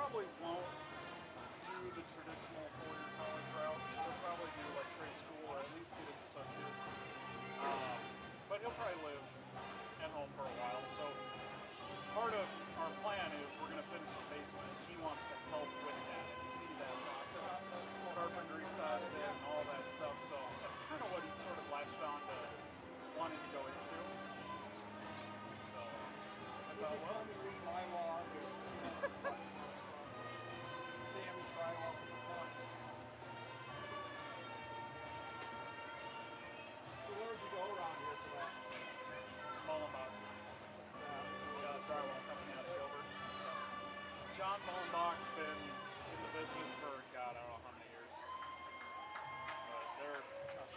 probably won't do the traditional four-year college route. He'll probably do like trade school or at least get his associates. But he'll probably live at home for a while. So part of our plan is we're going to finish the basement. He wants to help with that and see that process, carpentry side of it and all that stuff. So that's kind of what he's sort of latched on to wanting to go into. So I thought, well, drywall our basement. Damaged drywall from the points. So where would you go around here for that? Mullenbach. Drywall company out of Gilbert. John Mullenbach's been in the business for God, I don't know how many years. But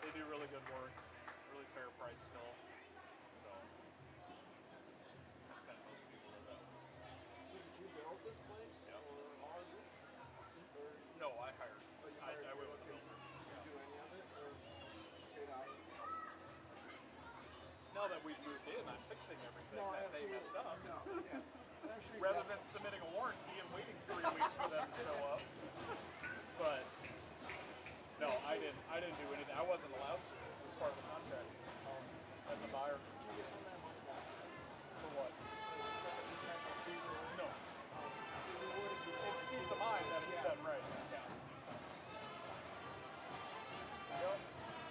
they do really good work, really fair price still. So I sent most people to them. So did you build this place? Yeah. Or are you? Or No, I hired. I went with the builder. builder. Did you do any of it? Or stayed out? Now that we've moved in, I'm fixing everything that they messed up. No, yeah. Sure Rather than submitting a warranty and waiting 3 weeks for them to show up. But no, I didn't do anything. I wasn't allowed to. It was part of the contract as a buyer. Did you get some of that money back? For what? No. It's peace of mind that it's done right. Yeah. Yep.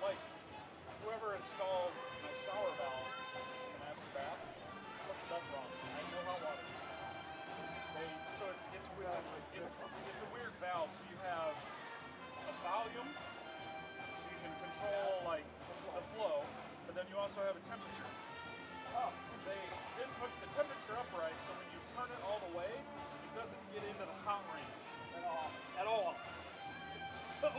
Like whoever installed my shower valve in the master bath hooked it up wrong. I had no hot water. So it's a weird valve. So you have a volume, so you can control like the flow, but then you also have a temperature. Oh. They didn't hook the temperature up right, so when you turn it all the way, it doesn't get into the hot range at all. So.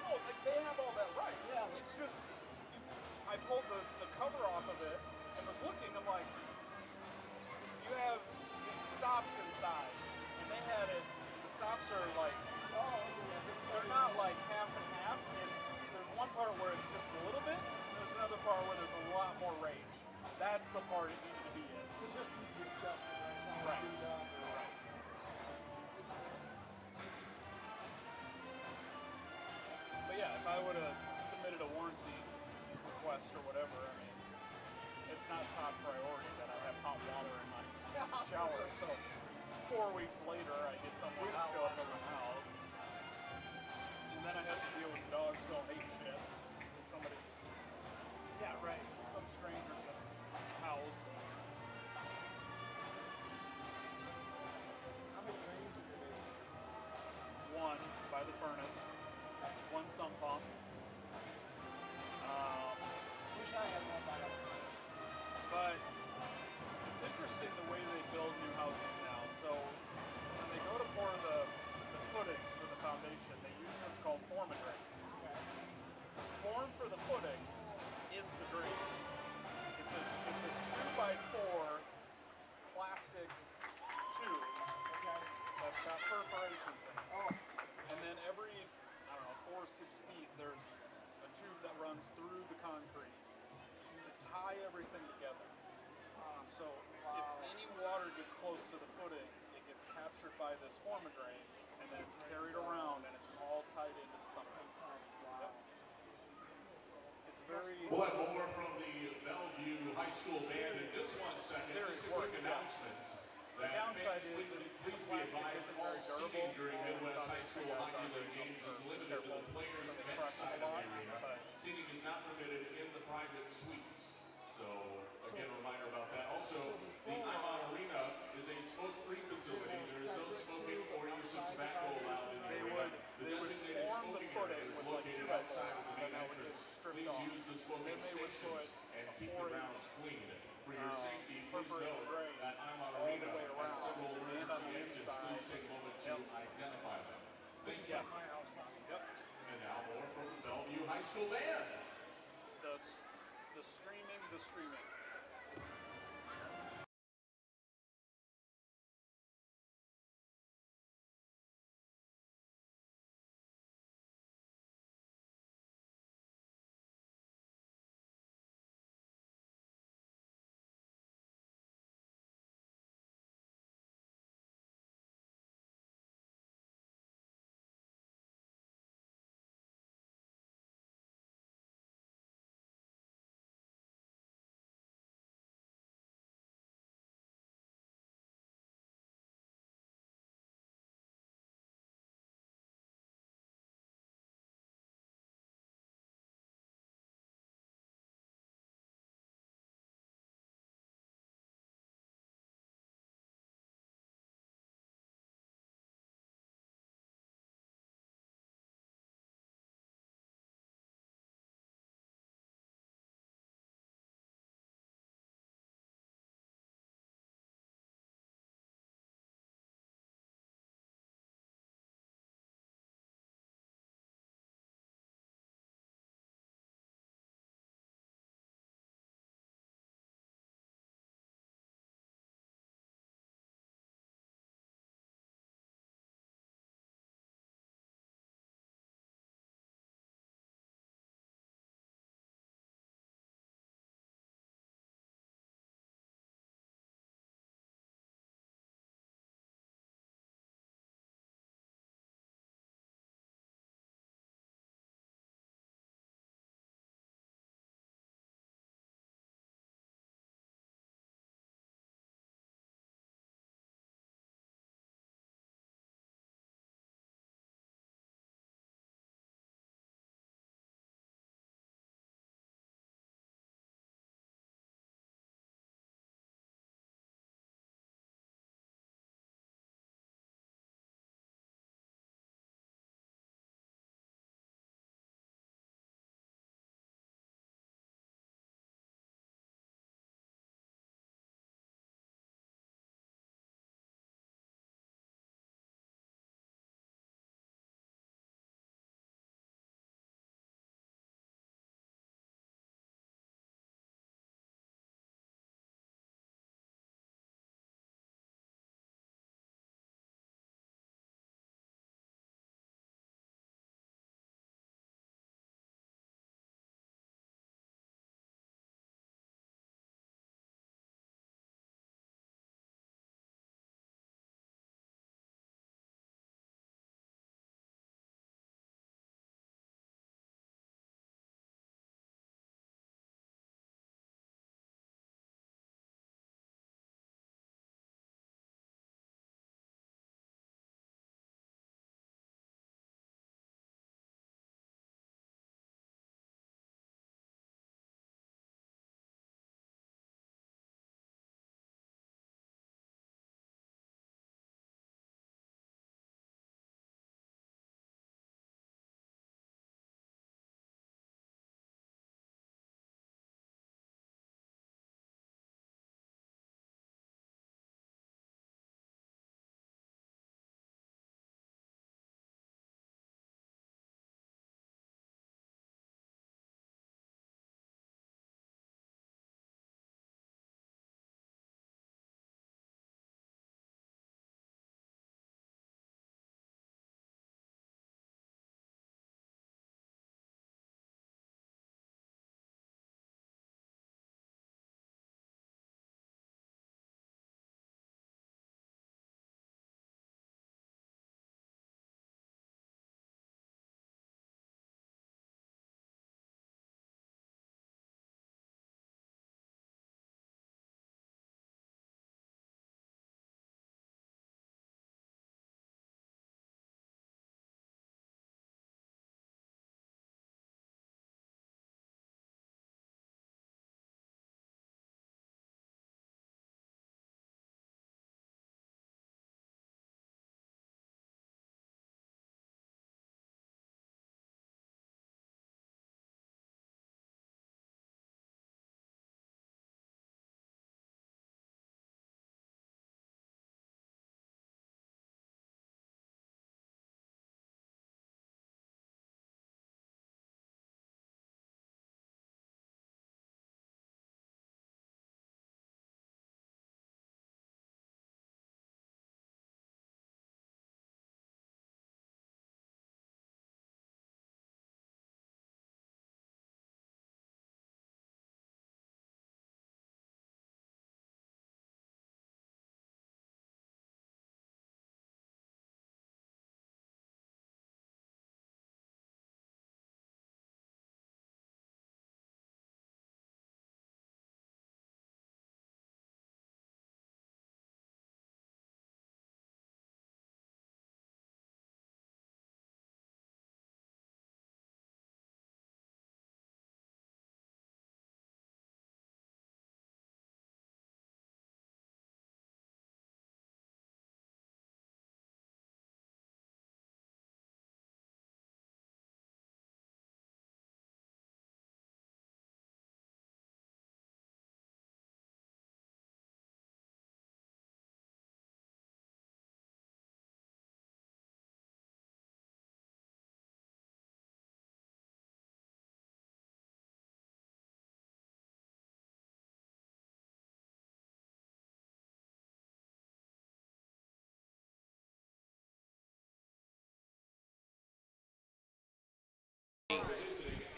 No, like they have all that right. Yeah. It's just, I pulled the cover off of it and was looking, I'm like, you have these stops inside, and they had it, the stops are like, they're not like half and half. There's one part where it's just a little bit, and there's another part where there's a lot more range. That's the part it needed to be in. So it just needs to be adjusted, right? It's not Right. Right. But yeah, if I would have submitted a warranty request or whatever, I mean, it's not top priority that I have hot water in my shower. So 4 weeks later, I get someone to show up at my house, and then I have to deal with dogs going ape shit. Somebody, yeah, right, some stranger to the house. How many drains in your basement? One by the furnace, one sump pump. Wish I had one by the furnace. But it's interesting the way they build new houses now. So when they go to pour the footings for the foundation, they use what's called form and drain. Okay. Form for the footing is the drain. It's a 2x4 plastic tube that's got perforations in it. Oh. And then every, I don't know, 4 or 6 feet, there's a tube that runs through the concrete to tie everything together. So if any water gets close to the footing, it gets captured by this form and drain, and then it's carried around, and it's all tied into something. Wow. Yep. It's very... We'll have more from the Bellevue High School Band in just 1 second. There Just it a quick works, announcement. The downside is Please the be plastic advised isn't all very durable. seating during and Midwest High foundation School guys hockey aren't league very games is limited to careful, the players' so they bench crush side them of a the lot, arena. but Seating is not permitted in the private suites. So, again, a reminder about that. Also, the Iman Arena is a smoke-free facility. There is no smoking or use of tobacco allowed in the arena. The designated smoking area is located outside of the main entrance. Please use the smoking stations and keep the grounds clean. For your safety, please note that Iman Arena has several emergency exits. Please take a moment to identify them. Thank you. My house, probably. Yep. And now more from the Bellevue High School Band. The streaming.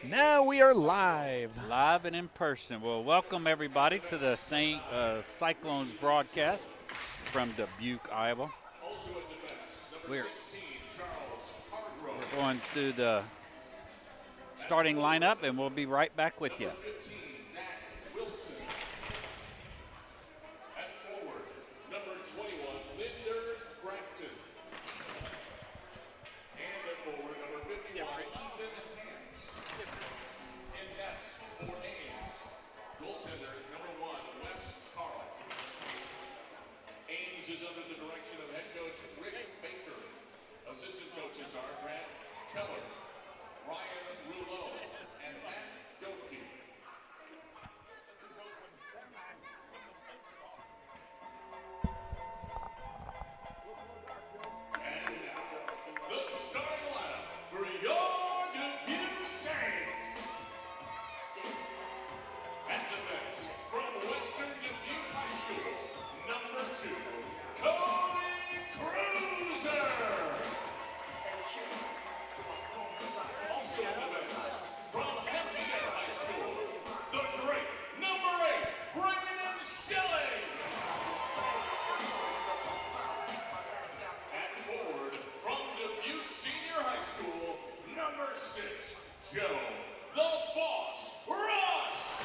Now we are live. Live and in person. Well, welcome everybody to the Cyclones broadcast from Dubuque, Iowa. We're going through the starting lineup, and we'll be right back with you. Ames is under the direction of head coach Rick Baker. Assistant coaches are Grant Keller, Ryan Rouleau, and Matt Dubuque. And the starting lineup for your Dubuque Saints. At defense, from Western Dubuque High School, number 2, Cody Cruiser. Also in defense, from Hempstead High School, the great number 8, Brandon Schilling. At forward, from Dubuque Senior High School, number 6, Joe the Boss Ross.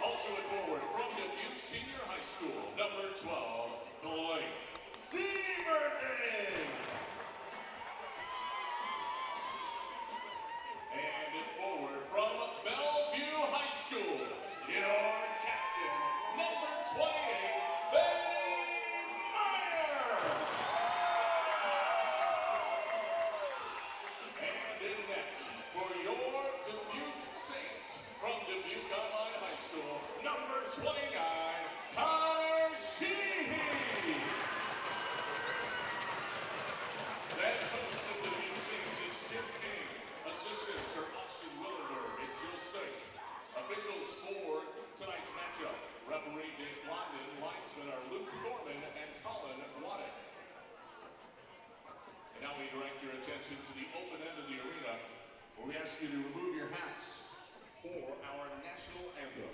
Also at forward, from Dubuque Senior High School, number 12, Blake Seaverton. And at forward, from Bellevue High School, your captain, number 28, Benny Meyer. And in next, for your Dubuque Saints, from Dubuque Online High School, number 29, Connor Sheehy. Head coach of the Dubuque Saints is Tim King. Assistants are Austin Willenberg and Joe Stake. Officials for tonight's matchup, referee Dave Blondin, linesmen are Luke Thorman and Colin Waddick. And now we direct your attention to the open end of the arena, where we ask you to remove your hats for our national anthem.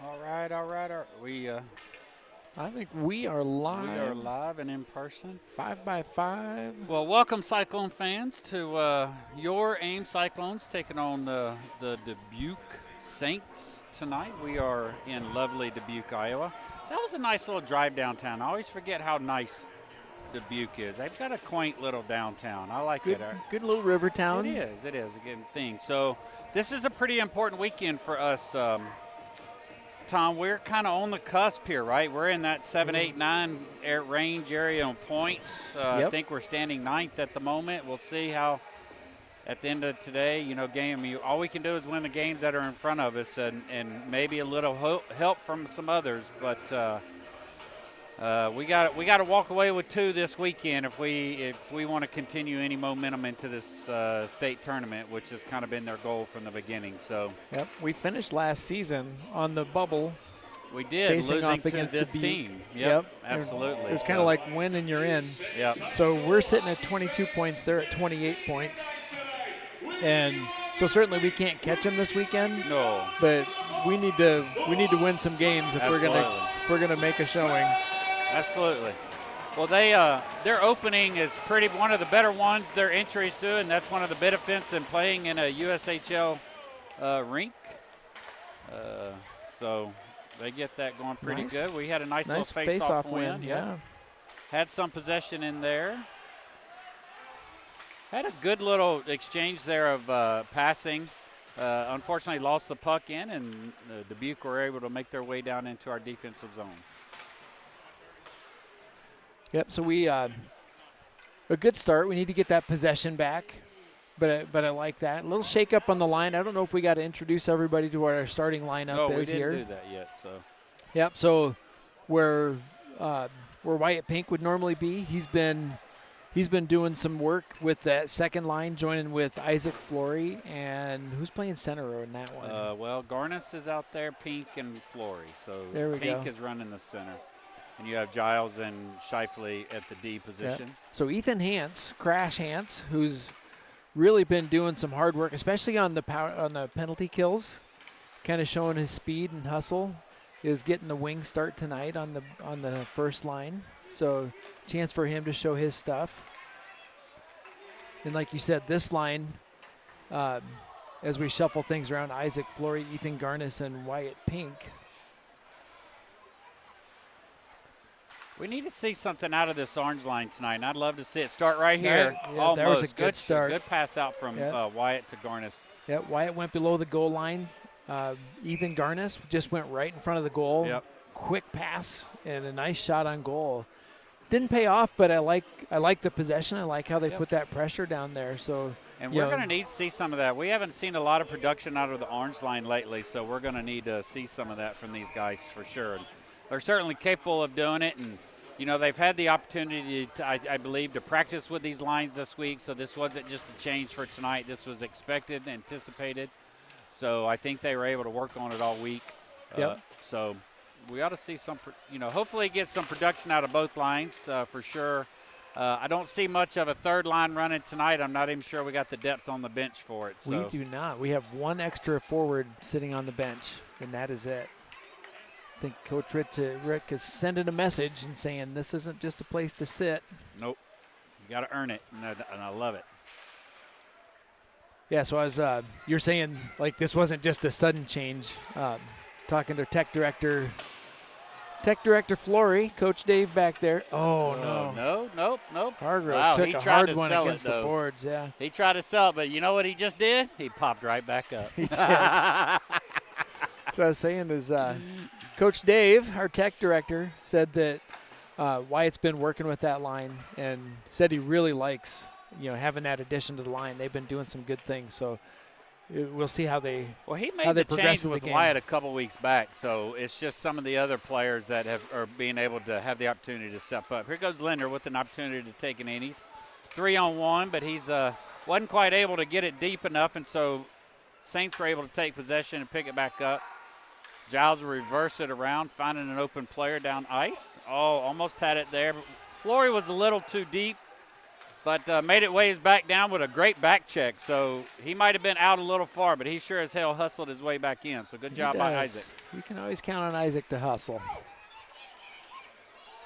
All right. I think we are live. We are live and in person. 5x5. Well, welcome, Cyclone fans, to your Ames Cyclones taking on the Dubuque Saints tonight. We are in lovely Dubuque, Iowa. That was a nice little drive downtown. I always forget how nice Dubuque is. They've got a quaint little downtown. I like it. Good little river town. It is a good thing. So this is a pretty important weekend for us, Tom. We're kind of on the cusp here, right? We're in that 7, 8, 9 range area on points. I think we're standing 9th at the moment. We'll see how at the end of today, all we can do is win the games that are in front of us and maybe a little help from some others. But we got to walk away with 2 this weekend if we want to continue any momentum into this state tournament, which has kind of been their goal from the beginning. So we finished last season on the bubble We did, facing losing off to against this Dubuque. team. Yep, absolutely. It's kind of like win and you're in. Yep. So we're sitting at 22 points. They're at 28 points. And so certainly we can't catch them this weekend. No. But we need to win some games if we're gonna make a showing. Absolutely. Well, their opening is one of the better ones their entries to, and that's one of the benefits in playing in a USHL rink. So they get that going pretty good. We had a nice little face-off win. Yeah. Had some possession in there. Had a good little exchange there of passing. Unfortunately, lost the puck in, and Dubuque were able to make their way down into our defensive zone. Yep, so we a good start. We need to get that possession back, but I like that. A little shake-up on the line. I don't know if we got to introduce everybody to what our starting lineup is here. No, we didn't do that yet. So. Yep, so where Wyatt Pink would normally be, he's been doing some work with that second line, joining with Isaac Flory, and who's playing center in that one? Well, Garnis is out there, Pink and Flory. So there we Pink go. is running the center. And you have Giles and Shifley at the D position. Yep. So Ethan Crash Hance, who's really been doing some hard work, especially on the penalty kills, kind of showing his speed and hustle, is getting the wing start tonight on the first line. So chance for him to show his stuff. And like you said, this line, as we shuffle things around, Isaac Flory, Ethan Garnis, and Wyatt Pink. We need to see something out of this orange line tonight, and I'd love to see it start right here. Yeah, that was a good start. Good pass out from Wyatt to Garnis. Yeah, Wyatt went below the goal line. Ethan Garnis just went right in front of the goal. Yep. Quick pass and a nice shot on goal. Didn't pay off, but I like the possession. I like how they put that pressure down there. So. And we're going to need to see some of that. We haven't seen a lot of production out of the orange line lately, so we're going to need to see some of that from these guys for sure. And they're certainly capable of doing it, and they've had the opportunity to, I believe, to practice with these lines this week. So this wasn't just a change for tonight. This was expected and anticipated. So I think they were able to work on it all week. Yep. So we ought to see some, hopefully get some production out of both lines for sure. I don't see much of a third line running tonight. I'm not even sure we got the depth on the bench for it. So. We do not. We have one extra forward sitting on the bench, and that is it. I think Coach Rick is sending a message and saying this isn't just a place to sit. Nope. You got to earn it, and I love it. Yeah, so as you're saying, like, this wasn't just a sudden change. Talking to Tech Director Flory, Coach Dave back there. Oh, no. Nope. Hargrove took a hard one against the boards, yeah. He tried to sell it, but you know what he just did? He popped right back up. He did. So I was saying is Coach Dave, our Tech Director, said that Wyatt's been working with that line and said he really likes, having that addition to the line. They've been doing some good things, so we'll see how they. Well, he made the change with Wyatt a couple weeks back, so it's just some of the other players that are being able to have the opportunity to step up. Here goes Linder with an opportunity to take an innies. 3-on-1, but he's wasn't quite able to get it deep enough, and so Saints were able to take possession and pick it back up. Giles will reverse it around, finding an open player down ice. Oh, almost had it there. Flory was a little too deep, but made it way his back down with a great back check. So he might have been out a little far, but he sure as hell hustled his way back in. So good job by Isaac. You can always count on Isaac to hustle.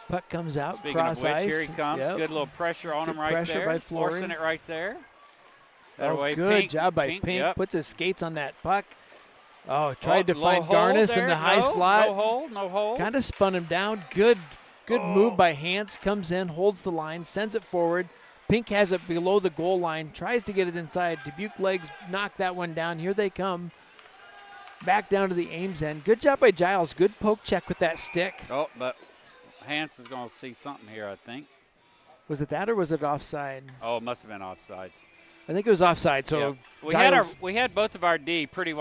Puck comes out, Speaking cross of which, ice. here he comes. Yep. Good little pressure on him right pressure there. by Flory. Forcing it right there. Good job by Pink. Yep. Puts his skates on that puck. Oh, tried to low find hold Garnis there. in the high slot. No hold. Kind of spun him down. Good move by Hance. Comes in, holds the line, sends it forward. Pink has it below the goal line, tries to get it inside. Dubuque legs knock that one down. Here they come. Back down to the Ames end. Good job by Giles. Good poke check with that stick. Oh, but Hance is going to see something here, I think. Was it that or was it offside? Oh, it must have been offsides. I think it was offside. So yeah. We had both of our D pretty.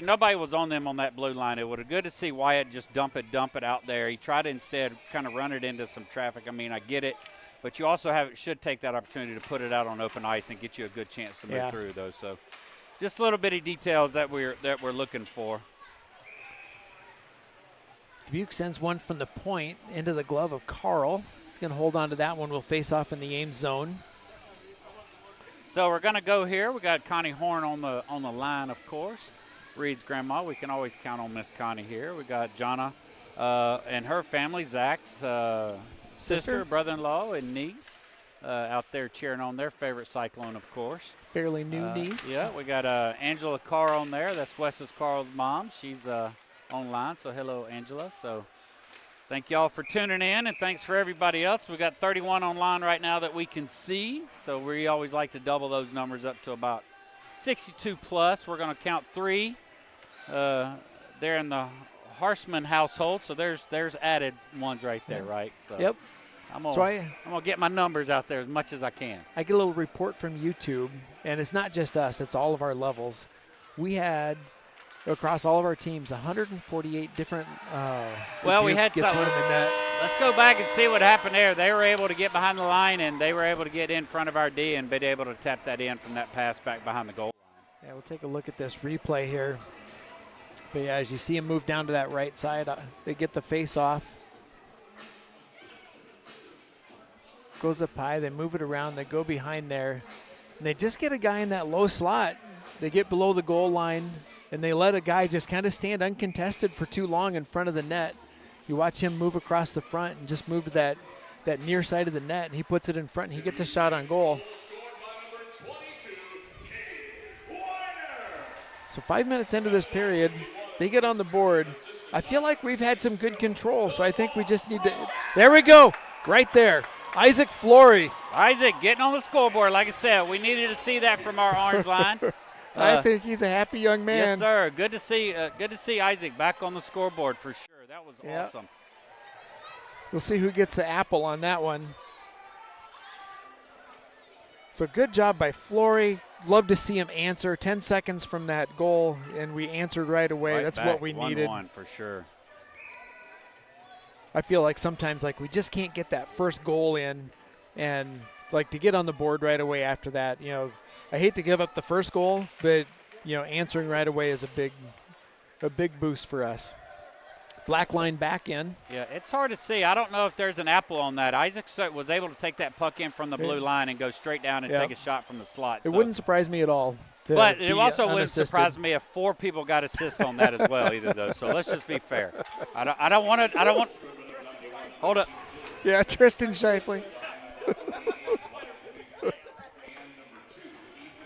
Nobody was on them on that blue line. It would have good to see Wyatt just dump it out there. He tried to instead kind of run it into some traffic. I mean, I get it, but you also should take that opportunity to put it out on open ice and get you a good chance to move through those. So, just little bitty details that we're looking for. Dubuque sends one from the point into the glove of Carl. He's going to hold on to that one. We'll face off in the Ames zone. So we're going to go here. We got Connie Horn on the line, of course. Reed's grandma. We can always count on Miss Connie here. We got Jonna and her family, Zach's sister, brother-in-law, and niece out there cheering on their favorite Cyclone, of course. Fairly new niece. Yeah, we got Angela Carr on there. That's Wes's Carl's mom. She's online, so hello, Angela. So thank y'all for tuning in, and thanks for everybody else. We got 31 online right now that we can see, so we always like to double those numbers up to about 62 plus. We're going to count 3 there in the Harsman household, so there's added ones right there, right? So yep. I'm gonna get my numbers out there as much as I can. I get a little report from YouTube, and it's not just us, it's all of our levels. We had, across all of our teams, 148 different well, we had some. Net. Let's go back and see what happened there. They were able to get behind the line, and they were able to get in front of our D and be able to tap that in from that pass back behind the goal line. Yeah, we'll take a look at this replay here. But yeah, as you see him move down to that right side, they get the face off. Goes up high, they move it around, they go behind there. And they just get a guy in that low slot. They get below the goal line, and they let a guy just kind of stand uncontested for too long in front of the net. You watch him move across the front and just move to that near side of the net, and he puts it in front, and he gets a shot on goal. So 5 minutes into this period, they get on the board. I feel like we've had some good control, so I think we just need to – there we go, right there. Isaac Flory. Isaac getting on the scoreboard. Like I said, we needed to see that from our orange line. I think he's a happy young man. Yes, sir. Good to see Isaac back on the scoreboard for sure. That was awesome. We'll see who gets the apple on that one. So good job by Flory. Love to see him answer. 10 seconds from that goal, and we answered right away. That's what we needed. 1-1 for sure. I feel like sometimes we just can't get that first goal in, and to get on the board right away after that. I hate to give up the first goal, but answering right away is a big boost for us. Black line back in. Yeah, it's hard to see. I don't know if there's an apple on that. Isaac was able to take that puck in from the blue line and go straight down and take a shot from the slot. It wouldn't surprise me at all. But it also wouldn't surprise me if 4 people got assist on that as well, either though. So let's just be fair. I don't want. Hold up. Yeah, Tristan Shifley.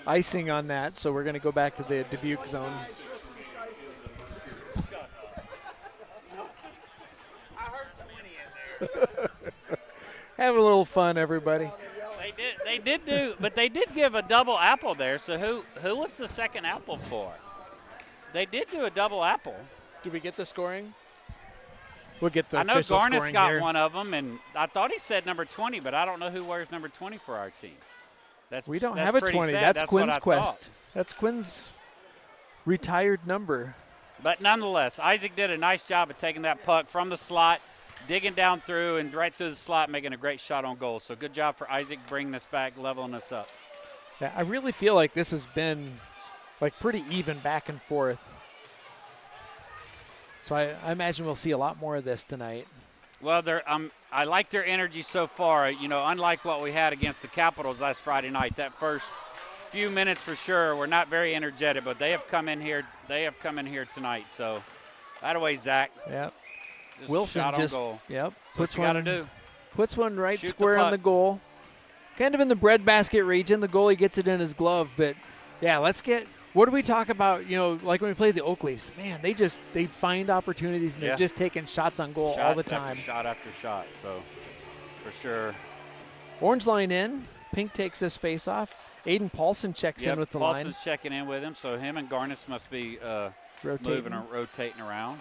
Icing on that, so we're going to go back to the Dubuque zone. Have a little fun, everybody. They did give a double apple there. So who was the second apple for? They did do a double apple. Did we get the scoring? We'll get the I know official Garnis scoring got here. one of them, and I thought he said number 20, but I don't know who wears number 20 for our team. We don't have a 20. Sad. That's Quinn's what I quest. thought. That's Quinn's retired number. But nonetheless, Isaac did a nice job of taking that puck from the slot, digging down through and right through the slot, making a great shot on goal. So good job for Isaac bringing us back, leveling us up. Yeah, I really feel like this has been pretty even back and forth. So I imagine we'll see a lot more of this tonight. Well, I like their energy so far. Unlike what we had against the Capitals last Friday night, that first few minutes for sure were not very energetic, but they have come in here. They have come in here tonight. So, that away, Zach. Yep. Wilson shot on goal. Yep. Puts one right Shoot square on the goal. Kind of in the breadbasket region. The goalie gets it in his glove, but yeah, what do we talk about, like when we played the Oak Leafs? Man, they find opportunities, and they're just taking shots on goal all the time. Shot after shot, so for sure. Orange line in. Pink takes this face off. Aiden Paulson checks in with the line. Paulson's checking in with him, so him and Garnis must be moving and rotating around.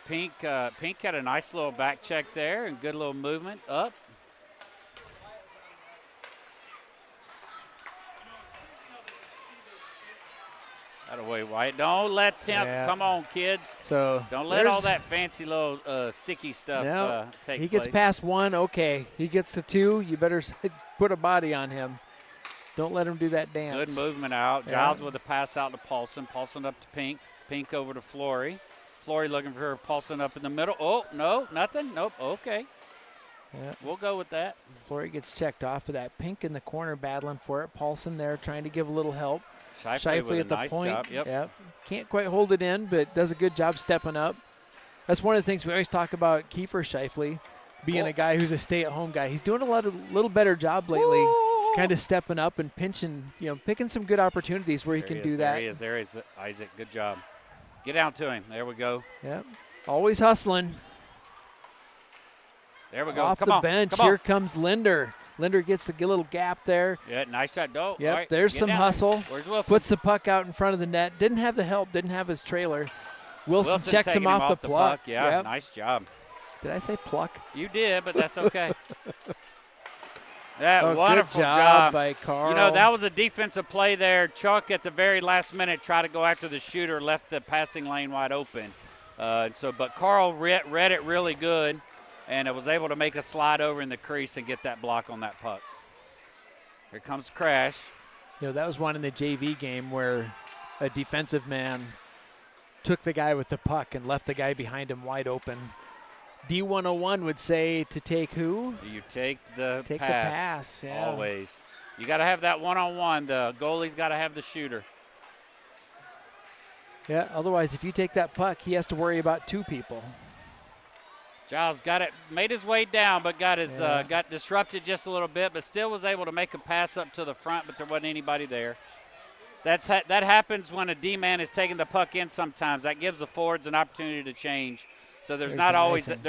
Pink had a nice little back check there and good little movement up. That away, White. Don't let him. Come on, kids. So don't let all that fancy little sticky stuff take place. He gets past one. Okay. He gets to 2. You better put a body on him. Don't let him do that dance. Good movement out. Giles with a pass out to Paulson. Paulson up to Pink. Pink over to Flory. Flory looking for Paulson up in the middle. Oh, no, nothing. Nope. Okay. Yeah. We'll go with that. Flory gets checked off of that. Pink in the corner battling for it. Paulson there trying to give a little help. Shifley with at a the nice point. job. Yep. Can't quite hold it in, but does a good job stepping up. That's one of the things we always talk about Kiefer Shifley being a guy who's a stay-at-home guy. He's doing a little better job lately, kind of stepping up and pinching, picking some good opportunities where he can do that. There he is, Isaac. Good job. Get down to him. There we go. Yep. Always hustling. There we go. Off Come the on. bench, Come on. here comes Linder. Linder gets a little gap there. Yeah, nice shot. Yep, Right, there's get some down hustle. there. Where's Wilson? Puts the puck out in front of the net. Didn't have the help, didn't have his trailer. Wilson checks taking him off the pluck. puck. Yeah, Yep. nice job. Did I say pluck? You did, but that's okay. Good Wonderful job by Carl. That was a defensive play there. Chuck at the very last minute tried to go after the shooter, left the passing lane wide open. But Carl read it really good, and was able to make a slide over in the crease and get that block on that puck. Here comes Crash. That was one in the JV game where a defensive man took the guy with the puck and left the guy behind him wide open. D101 would say to take who? You take the Take pass. the pass, yeah. Always. You got to have that one-on-one. The goalie's got to have the shooter. Yeah, otherwise if you take that puck, he has to worry about two people. Giles made his way down, but got disrupted just a little bit, but still was able to make a pass up to the front, but there wasn't anybody there. That happens when a D-man is taking the puck in sometimes. That gives the forwards an opportunity to change. So there's not always those, that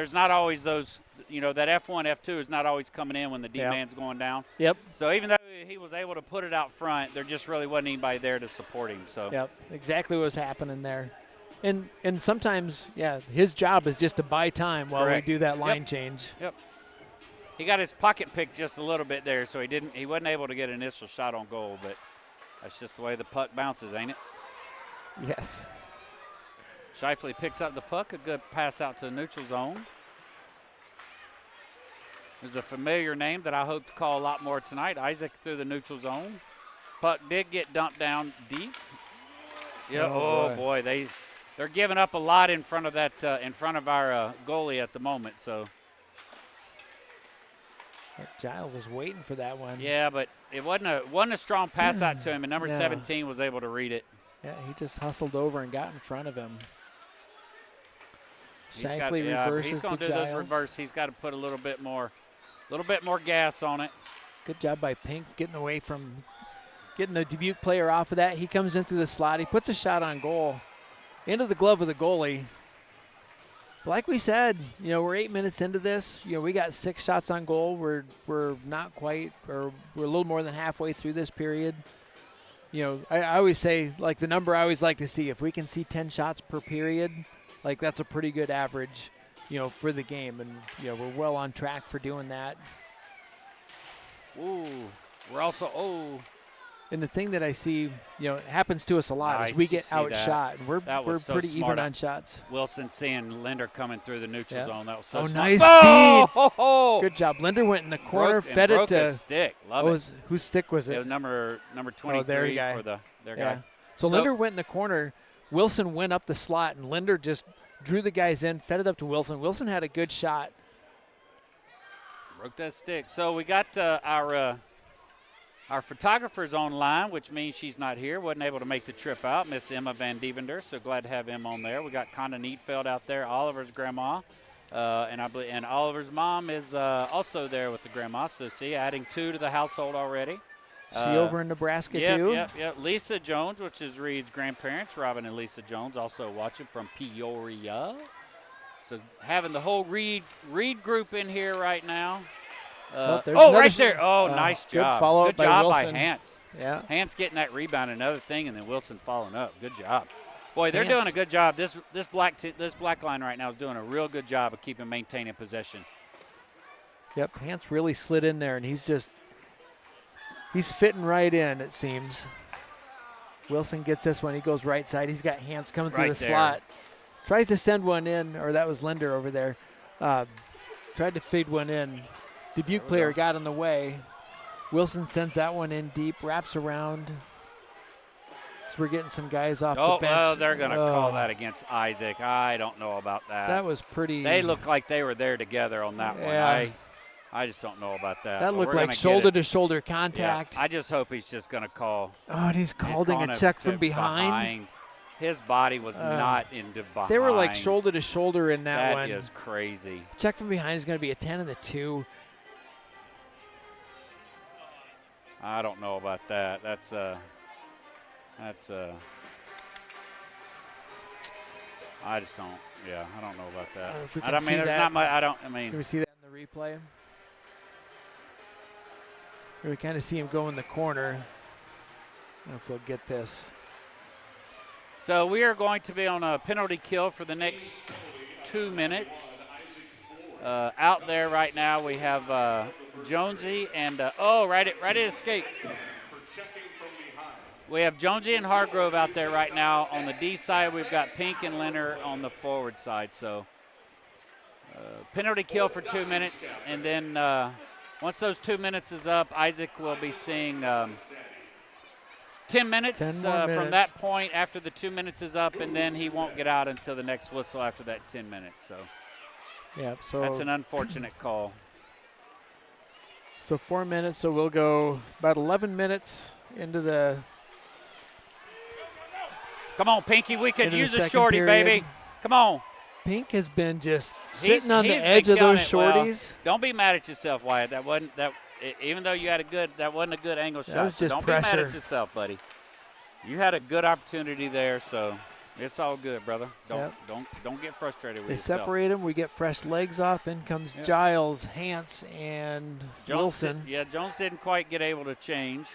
F1, F2 is not always coming in when the D-man's going down. Yep. So even though he was able to put it out front, there just really wasn't anybody there to support him. So Yep, exactly what was happening there. And sometimes, his job is just to buy time while Correct. we do that line change. Yep. He got his pocket picked just a little bit there, so he wasn't able to get an initial shot on goal, but that's just the way the puck bounces, ain't it? Yes. Shifley picks up the puck, a good pass out to the neutral zone. There's a familiar name that I hope to call a lot more tonight. Isaac through the neutral zone. Puck did get dumped down deep. Yeah. Oh boy, they're giving up a lot in front of that in front of our goalie at the moment. So Giles is waiting for that one. yeah, but it wasn't a strong pass out to him, and number 17 was able to read it. Yeah, he just hustled over and got in front of him. He's reverses going to to do Giles. those reverse. He's got to put a little bit more gas on it. Good job by Pink getting the Dubuque player off of that. He comes in through the slot. He puts a shot on goal. Into the glove of the goalie. But like we said, we're 8 minutes into this. We got 6 shots on goal. We're not quite, or we're a little more than halfway through this period. I always say, like, the number I always like to see, if we can see 10 shots per period, like, that's a pretty good average, for the game. And, we're well on track for doing that. Ooh, we're also, And the thing that I see, it happens to us a lot, Nice is we to get see outshot. And we're so pretty smart. even on shots. Wilson seeing Linder coming through the neutral Yep. zone. That was so Oh, smart. nice Oh, feed. ho, ho. Good job. Linder went in the corner, Broke fed it to his stick. Love it. whose stick was It it? was number 23 their guy. for their Yeah. guy. So Linder went in the corner. Wilson went up the slot, and Linder just drew the guys in, fed it up to Wilson. Wilson had a good shot. Broke that stick. So we got our photographer's online, which means she's not here. Wasn't able to make the trip out. Miss Emma Van Devender. So glad to have Emma on there. We got Conda Neatfeld out there. Oliver's grandma, and Oliver's mom is also there with the grandma. So see, adding 2 to the household already. She over in Nebraska too? Yep. Lisa Jones, which is Reed's grandparents. Robin and Lisa Jones also watching from Peoria. So having the whole Reed group in here right now. Right there. Oh, nice job. Good follow-up Good by job Wilson. by Hans. Yeah. Hans getting that rebound, another thing, and then Wilson following up. Good job. Boy, they're Hans. doing a good job. This black line right now is doing a real good job of maintaining possession. Yep, Hans really slid in there, and he's fitting right in, it seems. Wilson gets this one. He goes right side. He's got Hans coming through Right the there. slot. Tries to send one in, or that was Linder over there. Tried to feed one in. Dubuque player got in the way. Wilson sends that one in deep, wraps around. So we're getting some guys off Oh, the bench. well, they're going to call that against Isaac. I don't know about that. That was pretty. They looked like they were there together on that Yeah. one. I just don't know about that. That but looked we're like gonna get shoulder-to-shoulder it. contact. Yeah, I just hope he's just going to call. Oh, and he's calling calling a check from behind. His body was not into behind. They were like shoulder-to-shoulder in that one. That is crazy. Check from behind is going to be a 10 and a 2. I don't know about that. That's I just don't. Yeah, I don't know about that. If we I can mean, see there's that. not much. I mean, Can we see that in the replay? Here we kind of see him go in the corner. I don't know if we'll get this. So we are going to be on a penalty kill for the next 2 minutes. Out there right now we have Jonesy and right at his skates. We have Jonesy and Hargrove out there right now. On the D side, we've got Pink and Leonard on the forward side. So penalty kill for 2 minutes, and then once those 2 minutes is up, Isaac will be seeing 10 minutes, 10 more minutes from that point after the 2 minutes is up, and then he won't get out until the next whistle after that 10 minutes. So Yeah, so that's an unfortunate call. So 4 minutes, so we'll go about 11 minutes into the Come on, Pinky, we could into use the a second shorty, period. baby. Come on. Pink has been just He's- sitting on the he's been edge of killing those it well. shorties. Don't be mad at yourself, Wyatt. That wasn't that. Even though you had that wasn't a good angle shot. was So just don't be mad pressure. at yourself, buddy. You had a good opportunity there, so it's all good, brother. Don't get frustrated with They yourself. separate them. We get fresh legs off. In comes Yep. Giles, Hance, and Wilson. Jones didn't quite get able to change.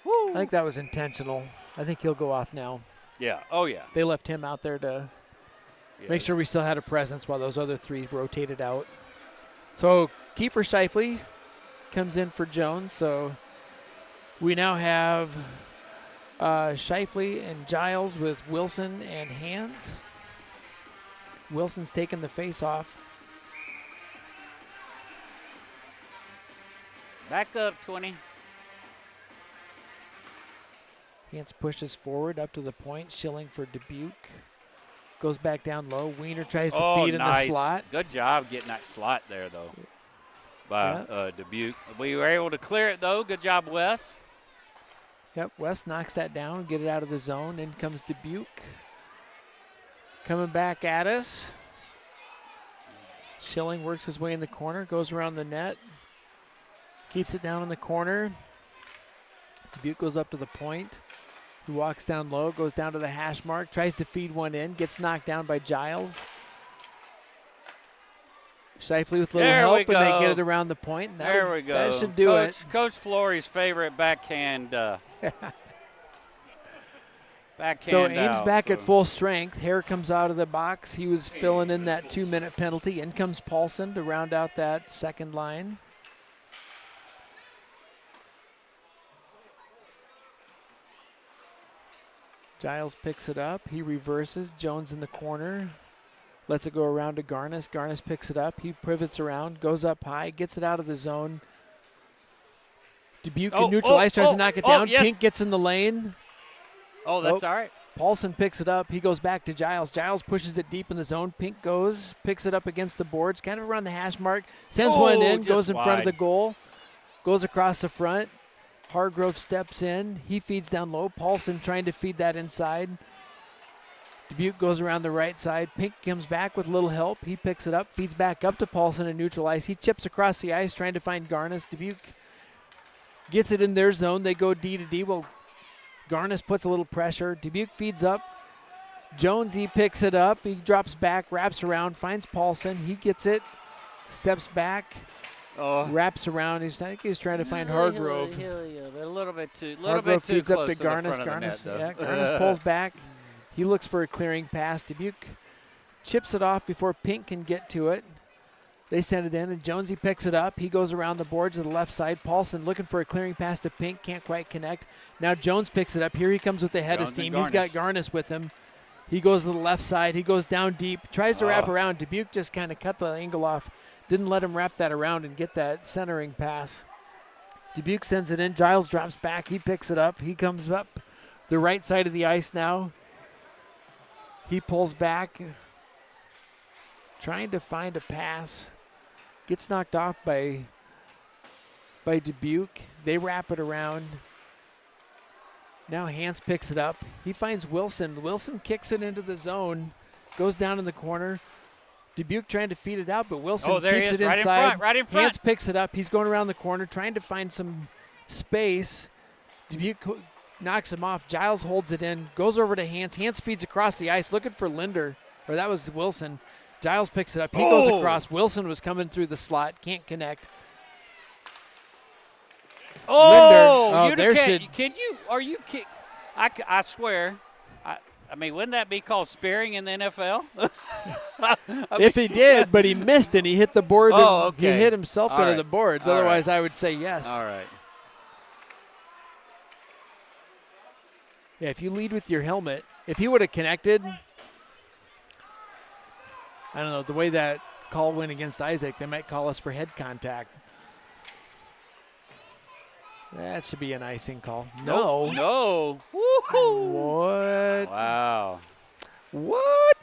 I think that was intentional. I think he'll go off now. Yeah. Oh yeah. They left him out there to Yeah. make sure we still had a presence while those other three rotated out. So Kiefer Shifley comes in for Jones. So we now have Shifley and Giles with Wilson and Hands. Wilson's taking the face off. Back up 20. Hands pushes forward up to the point. Schilling for Dubuque. Goes back down low. Wiener tries to feed in nice. the slot. Good job getting that slot there, though, by Dubuque. We were able to clear it, though. Good job, Wes. Yep, West knocks that down, get it out of the zone. In comes Dubuque. Coming back at us. Schilling works his way in the corner, goes around the net. Keeps it down in the corner. Dubuque goes up to the point. He walks down low, goes down to the hash mark, tries to feed one in, gets knocked down by Giles. Shifley with a little There help, we and they go. get it around the point. And There we go. That should do it. Coach Flory's favorite backhand. Backhand So Ames out, back so. at full strength. Hare comes out of the box. He was filling in that 2-minute penalty. In comes Paulson to round out that second line. Giles picks it up. He reverses. Jones in the corner. Lets it go around to Garnis. Garnis picks it up. He pivots around, goes up high, gets it out of the zone. Dubuque can neutralize, tries to knock it down. Yes. Pink gets in the lane. Oh, that's all right. Paulson picks it up. He goes back to Giles. Giles pushes it deep in the zone. Pink goes, picks it up against the boards, kind of around the hash mark, sends one in, just goes in front of wide. the goal, goes across the front. Hargrove steps in. He feeds down low. Paulson trying to feed that inside. Dubuque goes around the right side. Pink comes back with a little help. He picks it up, feeds back up to Paulson and neutralize. He chips across the ice trying to find Garnis. Dubuque gets it in their zone. They go D to D. Well, Garnis puts a little pressure. Dubuque feeds up. Jonesy picks it up. He drops back, wraps around, finds Paulson. He gets it, steps back, wraps around. I think he's trying to find Hargrove. But a little bit too Hargrove feeds up close to the Garnis. front of the net, Garnis, though. yeah, Garnis pulls back. He looks for a clearing pass. Dubuque chips it off before Pink can get to it. They send it in, and Jonesy picks it up. He goes around the boards to the left side. Paulson looking for a clearing pass to Pink. Can't quite connect. Now Jones picks it up. Here he comes with the head of Jones and steam. He's got Garnis with him. He goes to the left side. He goes down deep. Tries to wrap around. Dubuque just kind of cut the angle off. Didn't let him wrap that around and get that centering pass. Dubuque sends it in. Giles drops back. He picks it up. He comes up the right side of the ice now. He pulls back, trying to find a pass. Gets knocked off by Dubuque. They wrap it around. Now Hans picks it up. He finds Wilson. Wilson kicks it into the zone, goes down in the corner. Dubuque trying to feed it out, but Wilson keeps it inside. Right in front. Hans picks it up. He's going around the corner, trying to find some space. Dubuque knocks him off. Giles holds it in, goes over to Hans. Hans feeds across the ice, looking for Linder, or that was Wilson. Giles picks it up. He goes across. Wilson was coming through the slot, can't connect. Linder. Are you kidding? I swear. I mean, wouldn't that be called sparing in the NFL? If he did, but he missed and he hit the board. Oh, okay. He hit himself All into right. the boards. All Otherwise, right. I would say yes. All right. Yeah, if you lead with your helmet, if he would have connected, I don't know, the way that call went against Isaac, they might call us for head contact. That should be an icing call. No. No. Woohoo. What? Wow. What?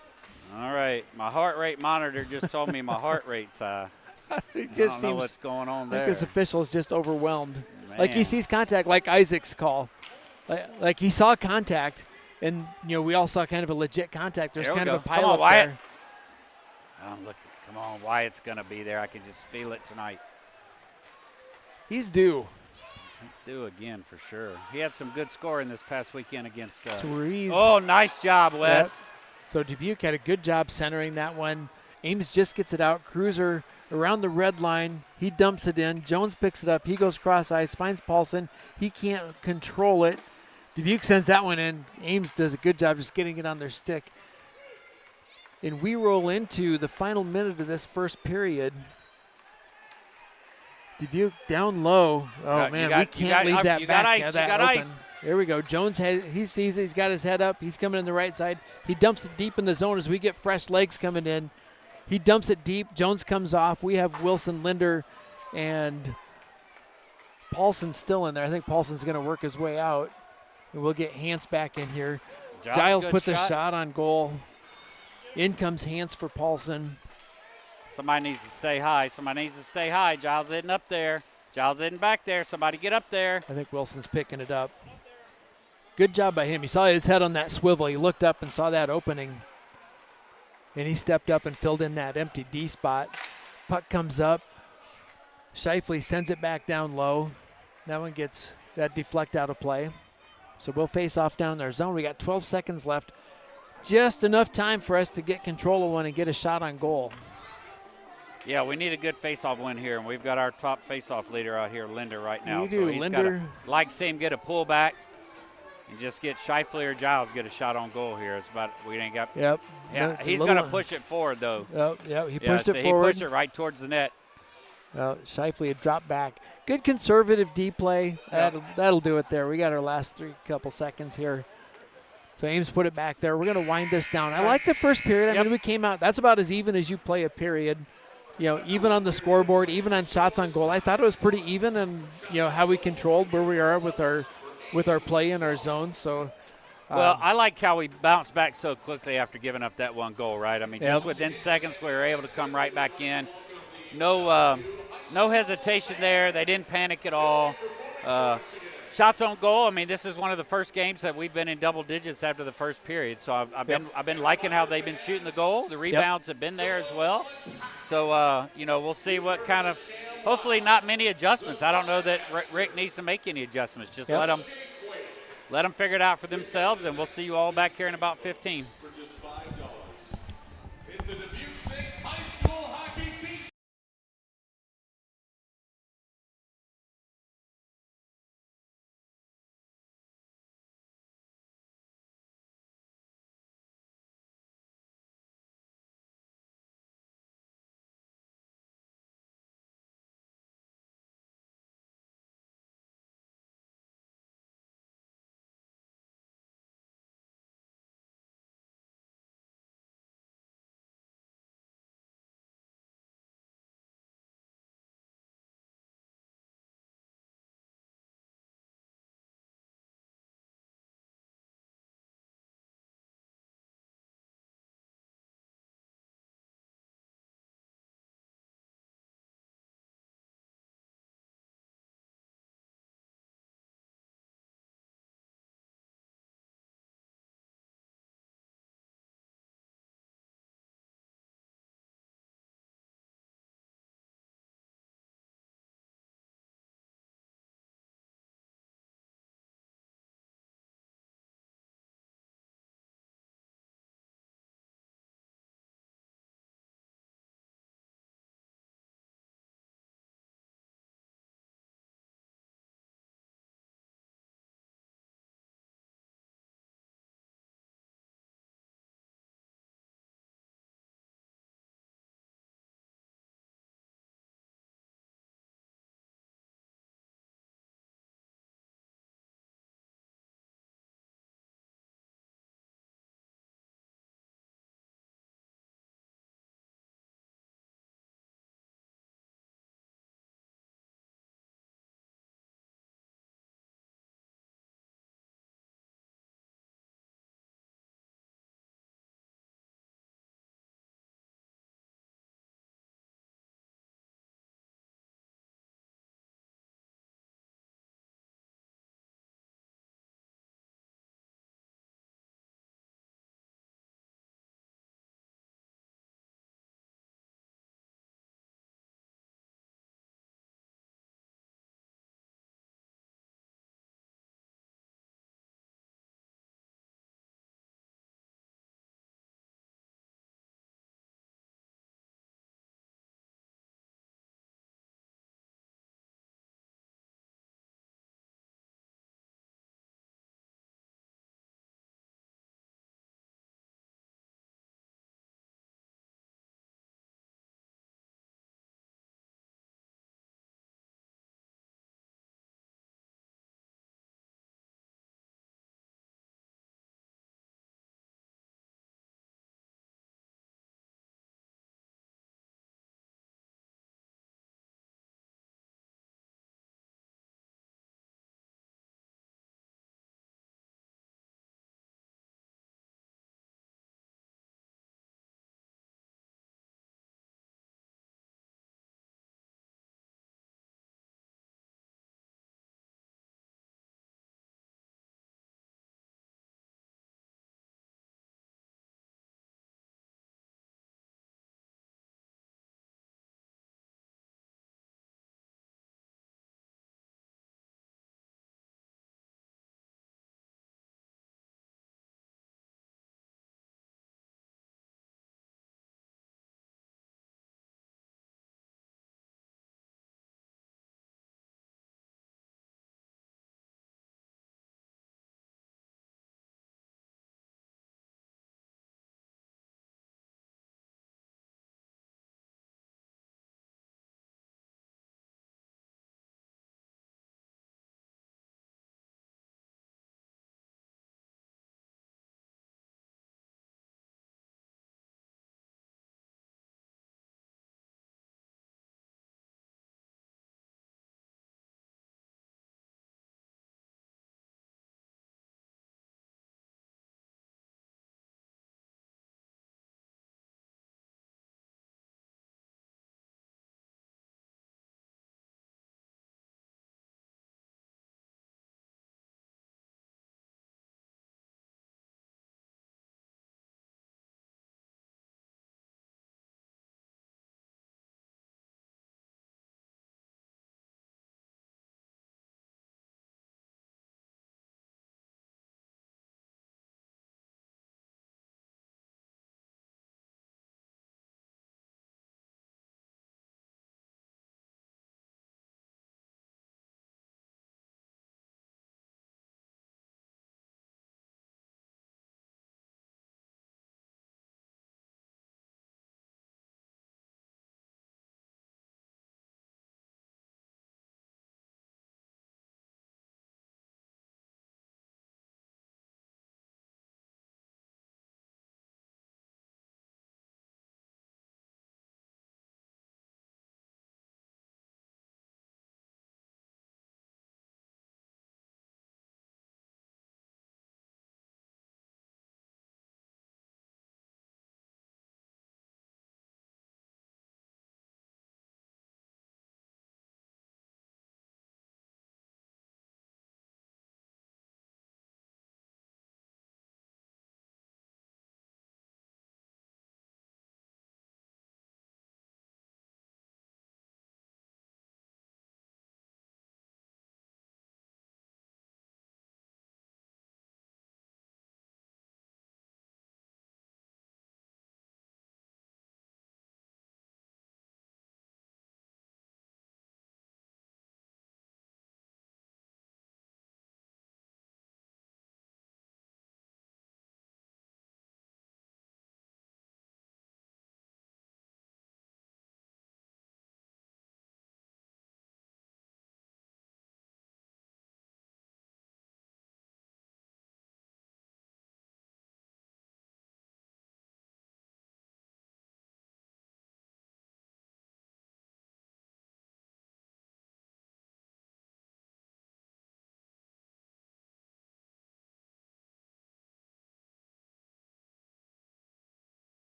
All right. My heart rate monitor just told me my heart rate's high. It I just don't know seems what's going on like there. this official is just overwhelmed. Like he Man. sees contact, like Isaac's call. Like he saw contact, and we all saw kind of a legit contact. There's There we kind of go. a Come pile on, up Wyatt. there. Come on, Wyatt's going to be there. I can just feel it tonight. He's due. Let's do again for sure. He had some good scoring this past weekend against. Cerise. Oh, nice job, Wes. Yep. So Dubuque had a good job centering that one. Ames just gets it out. Cruiser around the red line. He dumps it in. Jones picks it up. He goes cross ice, finds Paulson. He can't control it. Dubuque sends that one in. Ames does a good job just getting it on their stick. And we roll into the final minute of this first period. Dubuque down low. Oh, man, we can't leave that back. You got ice. Here we go. Jones, he sees it. He's got his head up. He's coming in the right side. He dumps it deep in the zone as we get fresh legs coming in. He dumps it deep. Jones comes off. We have Wilson, Linder, and Paulson still in there. I think Paulson's going to work his way out. And we'll get Hans back in here. Giles puts a shot on goal. In comes Hans for Paulson. Somebody needs to stay high. Giles isn't up there. Giles isn't back there. Somebody get up there. I think Wilson's picking it up. Good job by him. He saw his head on that swivel. He looked up and saw that opening. And he stepped up and filled in that empty D spot. Puck comes up. Scheifele sends it back down low. That one gets that deflect out of play. So we'll face off down in their zone. We got 12 seconds left. Just enough time for us to get control of one and get a shot on goal. Yeah, we need a good face-off win here, and we've got our top face-off leader out here, Linder, right now. We so do. he's Linder. Like to see him get a pullback and just get Scheifele or Giles get a shot on goal here. It's about we ain't got. Yep. Yeah, he's going to push it forward though. Yep. He pushed it He forward. pushed it right towards the net. Scheifele had dropped back. Good conservative D play. That'll do it there. We got our last couple seconds here. So Ames put it back there. We're going to wind this down. I like the first period. I mean, we came out. That's about as even as you play a period. Even on the scoreboard, even on shots on goal. I thought it was pretty even, and how we controlled where we are with our play in our zones. So, well, I like how we bounced back so quickly after giving up that one goal. Right? I mean, just within seconds, we were able to come right back in. No hesitation there. They didn't panic at all. Shots on goal. I mean, this is one of the first games that we've been in double digits after the first period. So I've been liking how they've been shooting the goal. The rebounds have been there as well. So we'll see what kind of. Hopefully, not many adjustments. I don't know that Rick needs to make any adjustments. Just let them figure it out for themselves, and we'll see you all back here in about 15.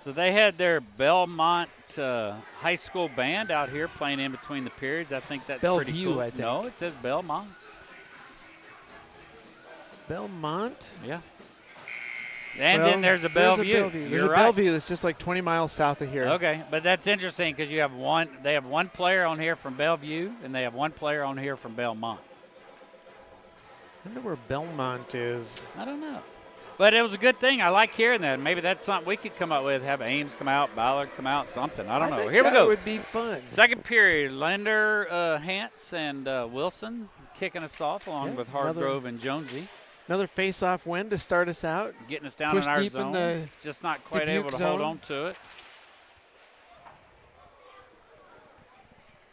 So they had their Belmont High School band out here playing in between the periods. I think that's pretty Bellevue, cool. I think. No, it says Belmont. Belmont? Yeah. And Well, then there's a Bellevue. There's You're a right. Bellevue that's just like 20 miles south of here. Okay, but that's interesting because you have one. They have one player on here from Bellevue, and they have one player on here from Belmont. I wonder where Belmont is. I don't know, but it was a good thing. I like hearing that. Maybe that's something we could come up with. Have Ames come out, Ballard come out, something. I don't know. think Here we that go. would be fun. Second period. Linder, Hance, and Wilson kicking us off along Yeah, with Hargrove and Jonesy. Another face-off win to start us out. Getting us down Push in our deep in zone. the Just not quite Dubuque able to zone. hold on to it.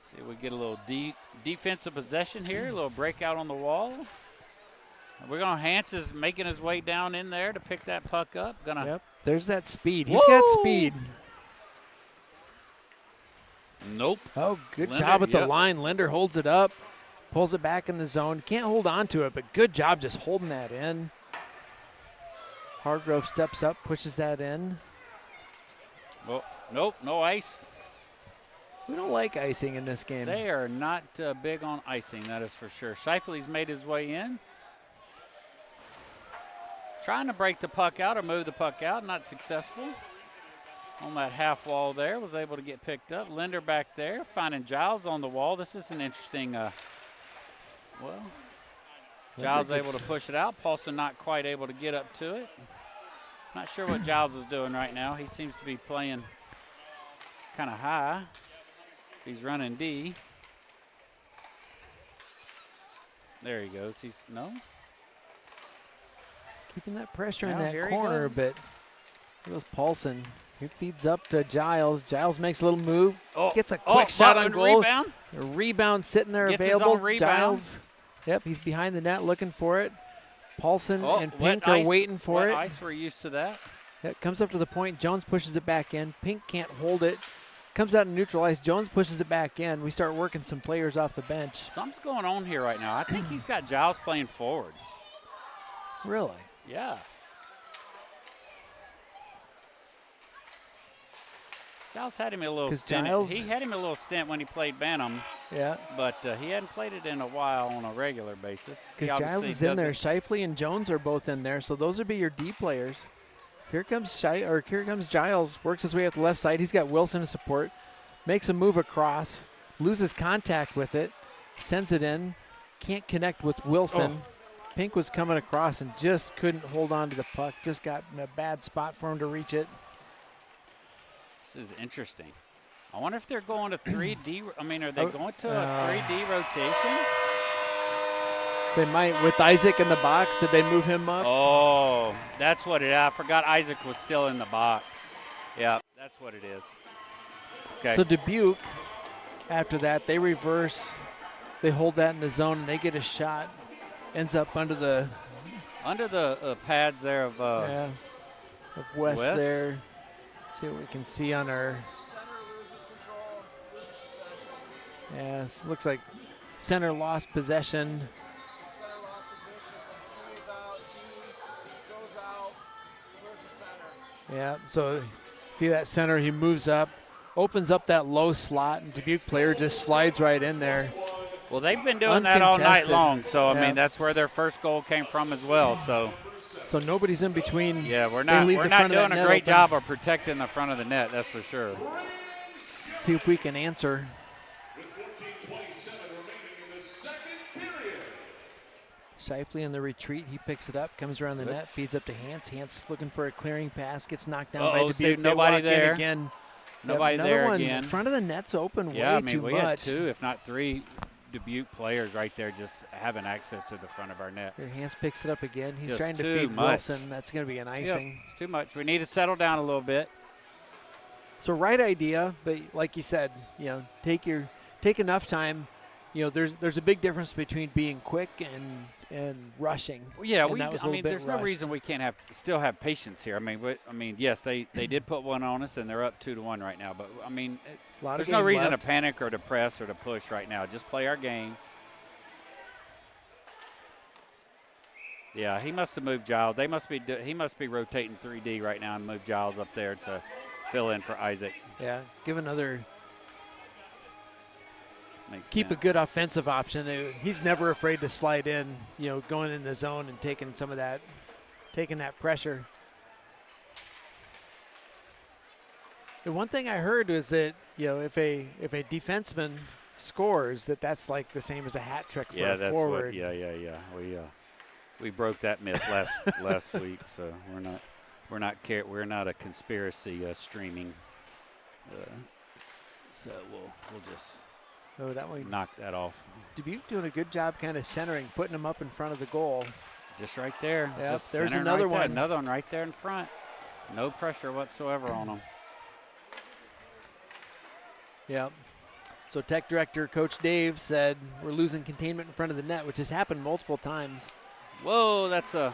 See, we get a little defensive possession here, a little breakout on the wall. We're going to, Hance is making his way down in there to pick that puck up. Yep, there's that speed. He's got speed. Nope. Oh, good Linder, job at the yep. line. Linder holds it up, pulls it back in the zone. Can't hold on to it, but good job just holding that in. Hargrove steps up, pushes that in. Well, nope, no ice. We don't like icing in this game. They are not big on icing, that is for sure. Shifley's made his way in. Trying to break the puck out or move the puck out, not successful. On that half wall there, was able to get picked up. Linder back there, finding Giles on the wall. This is an interesting, Giles able to push it out. Paulson not quite able to get up to it. Not sure what Giles is doing right now. He seems to be playing kind of high. He's running D. There he goes. No. Keeping that pressure in Now, that here he corner a goes. bit. Here goes Paulson. He feeds up to Giles. Giles makes a little move. Gets a quick shot on goal. Rebound. A rebound sitting there Gets his available. own rebound. Giles. Yep, he's behind the net looking for it. Paulson and wet Pink are ice. waiting for Wet it. Ice, we're used to that. It comes up to the point. Jones pushes it back in. Pink can't hold it. Comes out and neutralize. Jones pushes it back in. We start working some players off the bench. Something's going on here right now. I think he's got Giles playing forward. Really? Yeah. Giles had him a little 'Cause stint. Giles- He had him a little stint when he played Bantam, Yeah. but he hadn't played it in a while on a regular basis. He Because Giles obviously is in there. doesn't- Shifley and Jones are both in there, so those would be your D players. Here comes Giles. Works his way up the left side. He's got Wilson to support. Makes a move across. Loses contact with it. Sends it in. Can't connect with Wilson. Pink was coming across and just couldn't hold on to the puck. Just got in a bad spot for him to reach it. This is interesting. I wonder if they're going to 3D. I mean, are they going to a 3D rotation? They might, with Isaac in the box, did they move him up? Oh, that's what it is. I forgot Isaac was still in the box. Yeah, that's what it is. Okay. So Dubuque, after that, they reverse. They hold that in the zone, and they get a shot. Ends up under the pads there of of West, West. there. See what we can see on our. Center loses control. Yes, looks like center lost possession. Center lost position. Moves out. D goes out. Where's the center? Yeah, so see that center, he moves up, opens up that low slot, and Dubuque player just slides right in there. Well, they've been doing that all night Uncontested. long, so I Yeah. mean that's where their first goal came from as well. So So nobody's in between. yeah, we're They not leave the doing front of that a net great open. job of protecting the front of the net. That's for sure. See if we can answer. With 14:27 remaining in the second period. Shifley in the retreat, he picks it up, comes around the net, feeds up to Hance. Hance looking for a clearing pass, gets knocked down by Uh-oh, Dubuque. see, They nobody walk in there. again. Nobody Another there one. again. Front of the net's open Yeah, way I mean too we much. had 2, if not 3, Dubuque players right there just having access to the front of our net. Here, Hance picks it up again. He's Just trying to too feed much. Wilson. That's going to be an icing. It's too much. We need to settle down a little bit. So right idea, but like you said, take enough time. There's a big difference between being quick and rushing. Well, yeah, And that was a I little mean, bit there's no rushed. reason we can't still have patience here. I mean, yes, they did put one on us, and they're up 2-1 right now. But I mean, A lot of there's no game reason left. to panic or to press or to push right now. Just play our game. Yeah, he must have moved Giles. He must be rotating 3D right now and moved Giles up there to fill in for Isaac. Yeah, give another. Makes Keep a sense. good offensive option. He's never afraid to slide in, going in the zone and taking that pressure. The one thing I heard was that, if a defenseman scores, that's like the same as a hat trick for a forward. We broke that myth last week, so we're not a conspiracy streaming. So we'll just that one knock that off. Dubuque doing a good job kind of centering, putting him up in front of the goal. Just right there. Yep, Just there's centering another right there. one. Another one right there in front. No pressure whatsoever on them. Yep. So tech director Coach Dave said we're losing containment in front of the net, which has happened multiple times. Whoa, that's a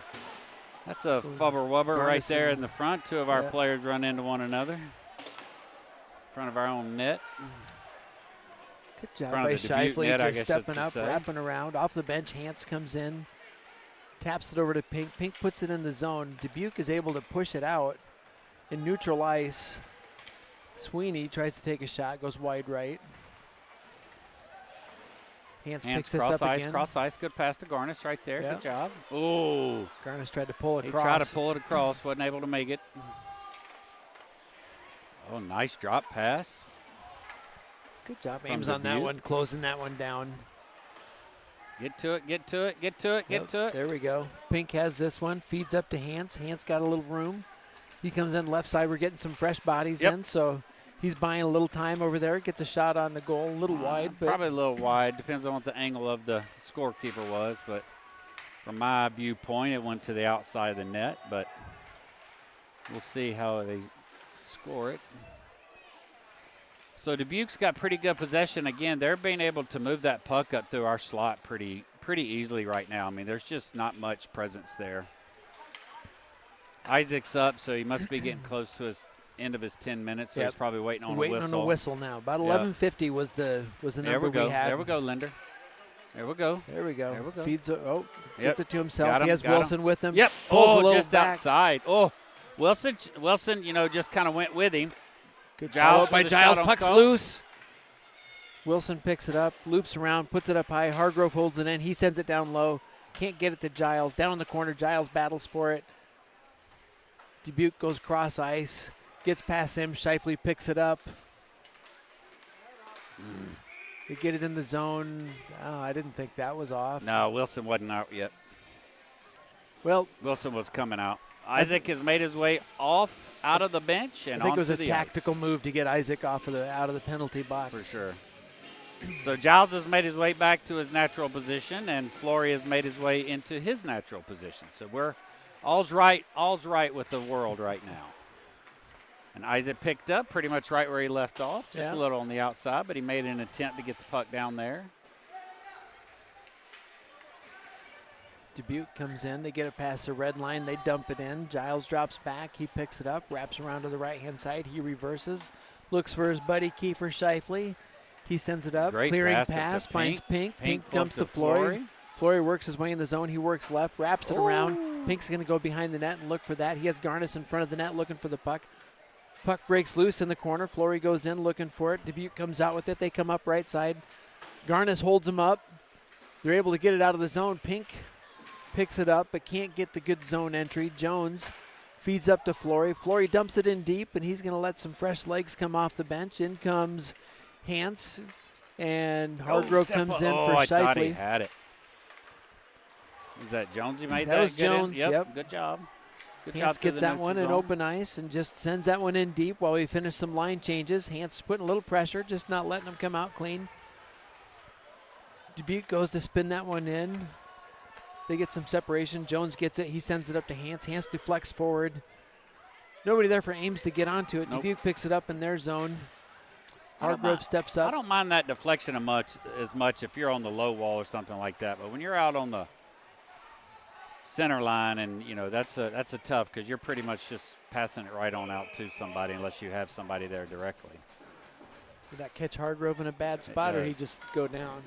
fubber wubber right there in the front. Two of our Yep. players run into one another in front of our own net. Good job Front by of the Dubuque Shifley, net, I just guess stepping that's up, to say. wrapping around. Off the bench, Hans comes in, taps it over to Pink. Pink puts it in the zone. Dubuque is able to push it out in neutral ice. Sweeney tries to take a shot, goes wide right. Hans picks this up again. Cross ice, good pass to Garnis right there. Yep. Good job. Oh, Garnis tried to pull it he across. tried to pull it across, wasn't able to make it. Oh, nice drop pass. Good job, from Ames on that Dubuque. one, closing that one down. Get to it, get to it, get to it, Yep, get to it. There we go. Pink has this one, feeds up to Hans. Hans got a little room. He comes in left side. We're getting some fresh bodies Yep. in, so he's buying a little time over there. Gets a shot on the goal, a little wide. But Probably a little wide. Depends on what the angle of the scorekeeper was. But from my viewpoint, it went to the outside of the net. But we'll see how they score it. So Dubuque's got pretty good possession. Again, they're being able to move that puck up through our slot pretty easily right now. I mean, there's just not much presence there. Isaac's up, so he must be getting close to his end of his 10 minutes. So Yep. he's probably waiting on a waiting whistle. on a whistle now. About Yep. 11:50 was the There number we go. had. There we go, Linder. There we go. There we go. There we go. Feeds. Gets Yep. it to himself. Got him, He has got him. Wilson with him. Yep. Pulls a little just back. outside. Oh, Wilson, just kind of went with him. Good Giles follow by with a shot Giles. on Puck's goal. loose. Wilson picks it up, loops around, puts it up high. Hargrove holds it in. He sends it down low. Can't get it to Giles. Down in the corner, Giles battles for it. Dubuque goes cross ice. Gets past him. Shifley picks it up. They get it in the zone. Oh, I didn't think that was off. No, Wilson wasn't out yet. Well, Wilson was coming out. Isaac has made his way out of the bench and I think it was onto a the ice. tactical move to get Isaac out of the penalty box. For sure. So Giles has made his way back to his natural position, and Flory has made his way into his natural position. So we're all's right with the world right now. And Isaac picked up pretty much right where he left off, just a little on the outside, but he made an attempt to get the puck down there. Dubuque comes in. They get it past the red line. They dump it in. Giles drops back. He picks it up, wraps around to the right-hand side. He reverses, looks for his buddy Kiefer Shifley. He sends it up. Great Clearing pass up to pass, finds Pink. Pink flips dumps to Flory. Flory works his way in the zone. He works left, wraps it around. Pink's going to go behind the net and look for that. He has Garnis in front of the net looking for the puck. Puck breaks loose in the corner. Flory goes in looking for it. Dubuque comes out with it. They come up right side. Garnis holds him up. They're able to get it out of the zone. Pink picks it up but can't get the good zone entry. Jones feeds up to Flory. Flory dumps it in deep, and he's going to let some fresh legs come off the bench. In comes Hans, and Hargrove comes in for I thought he Shifley. had it. Was that Jones? He made That was get in? Jones, yep. Good job. Good Hans job to gets the that neutral one in zone. open ice and just sends that one in deep while we finish some line changes. Hans putting a little pressure, just not letting him come out clean. Dubuque goes to spin that one in. They get some separation. Jones gets it. He sends it up to Hans. Hans deflects forward. Nobody there for Ames to get onto it. Nope. Dubuque picks it up in their zone. I don't Hargrove mind- steps I up. don't mind that deflection as much if you're on the low wall or something like that. But when you're out on the center line, and that's a tough, because you're pretty much just passing it right on out to somebody unless you have somebody there directly. Did that catch Hargrove in a bad spot, or he does. just go down?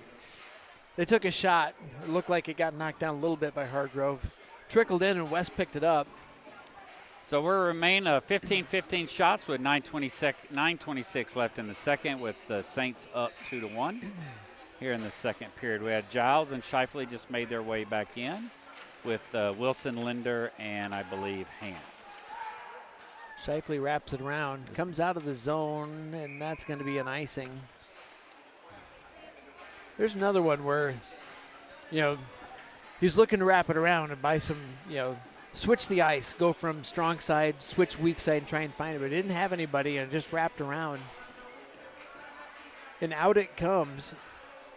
They took a shot. It looked like it got knocked down a little bit by Hargrove. Trickled in, and West picked it up. So we're remain 15-15 shots with 9:26 left in the second, with the Saints up 2-1 here in the second period. We had Giles and Shifley just made their way back in with Wilson, Linder, and I believe Hans. Shifley wraps it around, comes out of the zone, and that's going to be an icing. There's another one where, he's looking to wrap it around and buy some, switch the ice, go from strong side, switch weak side, and try and find it. But it didn't have anybody, and it just wrapped around. And out it comes.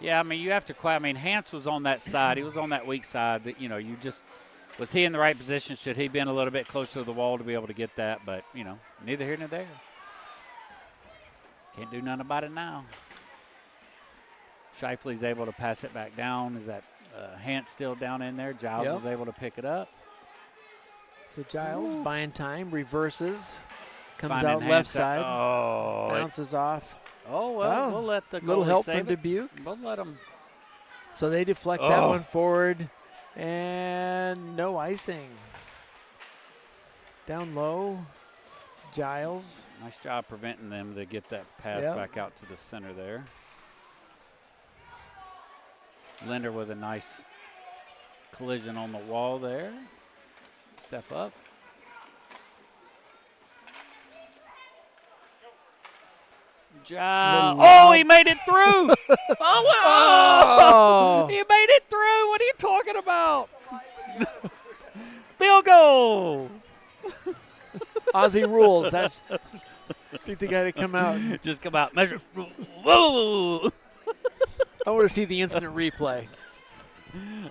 Yeah, I mean, you have to quite. I mean, Hans was on that side. He was on that weak side. That was he in the right position? Should he been a little bit closer to the wall to be able to get that? But neither here nor there. Can't do nothing about it now. Shifley's able to pass it back down. Is that Hans still down in there? Giles is able to pick it up. So Giles buying time, reverses, comes Finding out Hans left side, Oh, bounces off. Oh, well, we'll let the little goalie help save from it. Dubuque. We'll let him. So they deflect that one forward, and no icing. Down low, Giles. Nice job preventing them to get that pass back out to the center there. Linder with a nice collision on the wall there. Step up. Oh, he made it through. He made it through. What are you talking about? Field goal. Aussie rules. That's. I think they got to come out. Just come out. Measure. Whoa. I want to see the instant replay.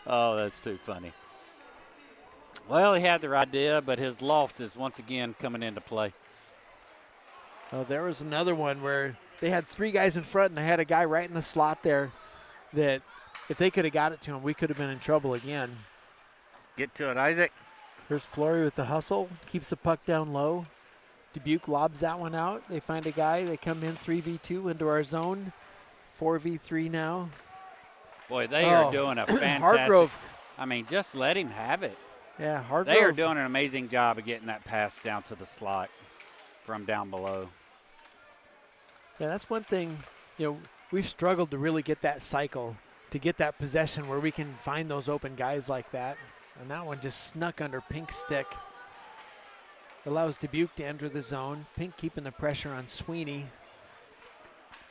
Oh, that's too funny. Well, he had their idea, but his loft is once again coming into play. Oh, there was another one where they had three guys in front, and they had a guy right in the slot there that if they could have got it to him, we could have been in trouble again. Get to it, Isaac. Here's Flory with the hustle, keeps the puck down low. Dubuque lobs that one out. They find a guy. They come in 3v2 into our zone. 4v3 now. Boy, they are doing a fantastic. Hargrove. I mean, just let him have it. Yeah, Hargrove. They are doing an amazing job of getting that pass down to the slot from down below. Yeah, that's one thing, we've struggled to really get that cycle, to get that possession where we can find those open guys like that. And that one just snuck under Pink's stick. Allows Dubuque to enter the zone. Pink keeping the pressure on Sweeney.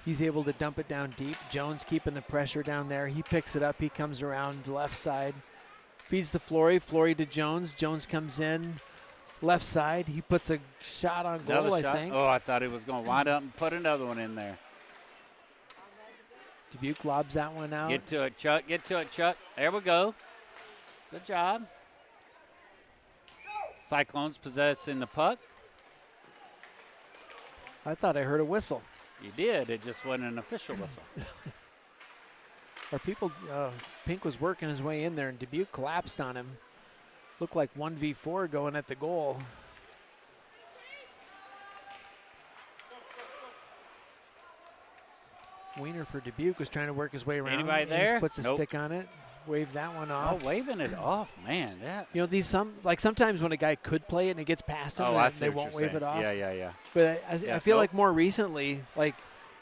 He's able to dump it down deep. Jones keeping the pressure down there. He picks it up. He comes around the left side. Feeds to Flory. Flory to Jones. Jones comes in. Left side. He puts a shot on goal, I think. Oh, I thought he was going to wind up and put another one in there. Dubuque lobs that one out. Get to it, Chuck. Get to it, Chuck. There we go. Good job. Cyclones possessing the puck. I thought I heard a whistle. You did. It just wasn't an official whistle. Our people, Pink was working his way in there, and Dubuque collapsed on him. Looked like 1v4 going at the goal. Wiener for Dubuque was trying to work his way around. Anybody there? Puts a stick on it. Wave that one off. Oh, waving it off, man. That. Sometimes when a guy could play it and it gets past him, they won't wave it off. Yeah. But I feel like more recently, like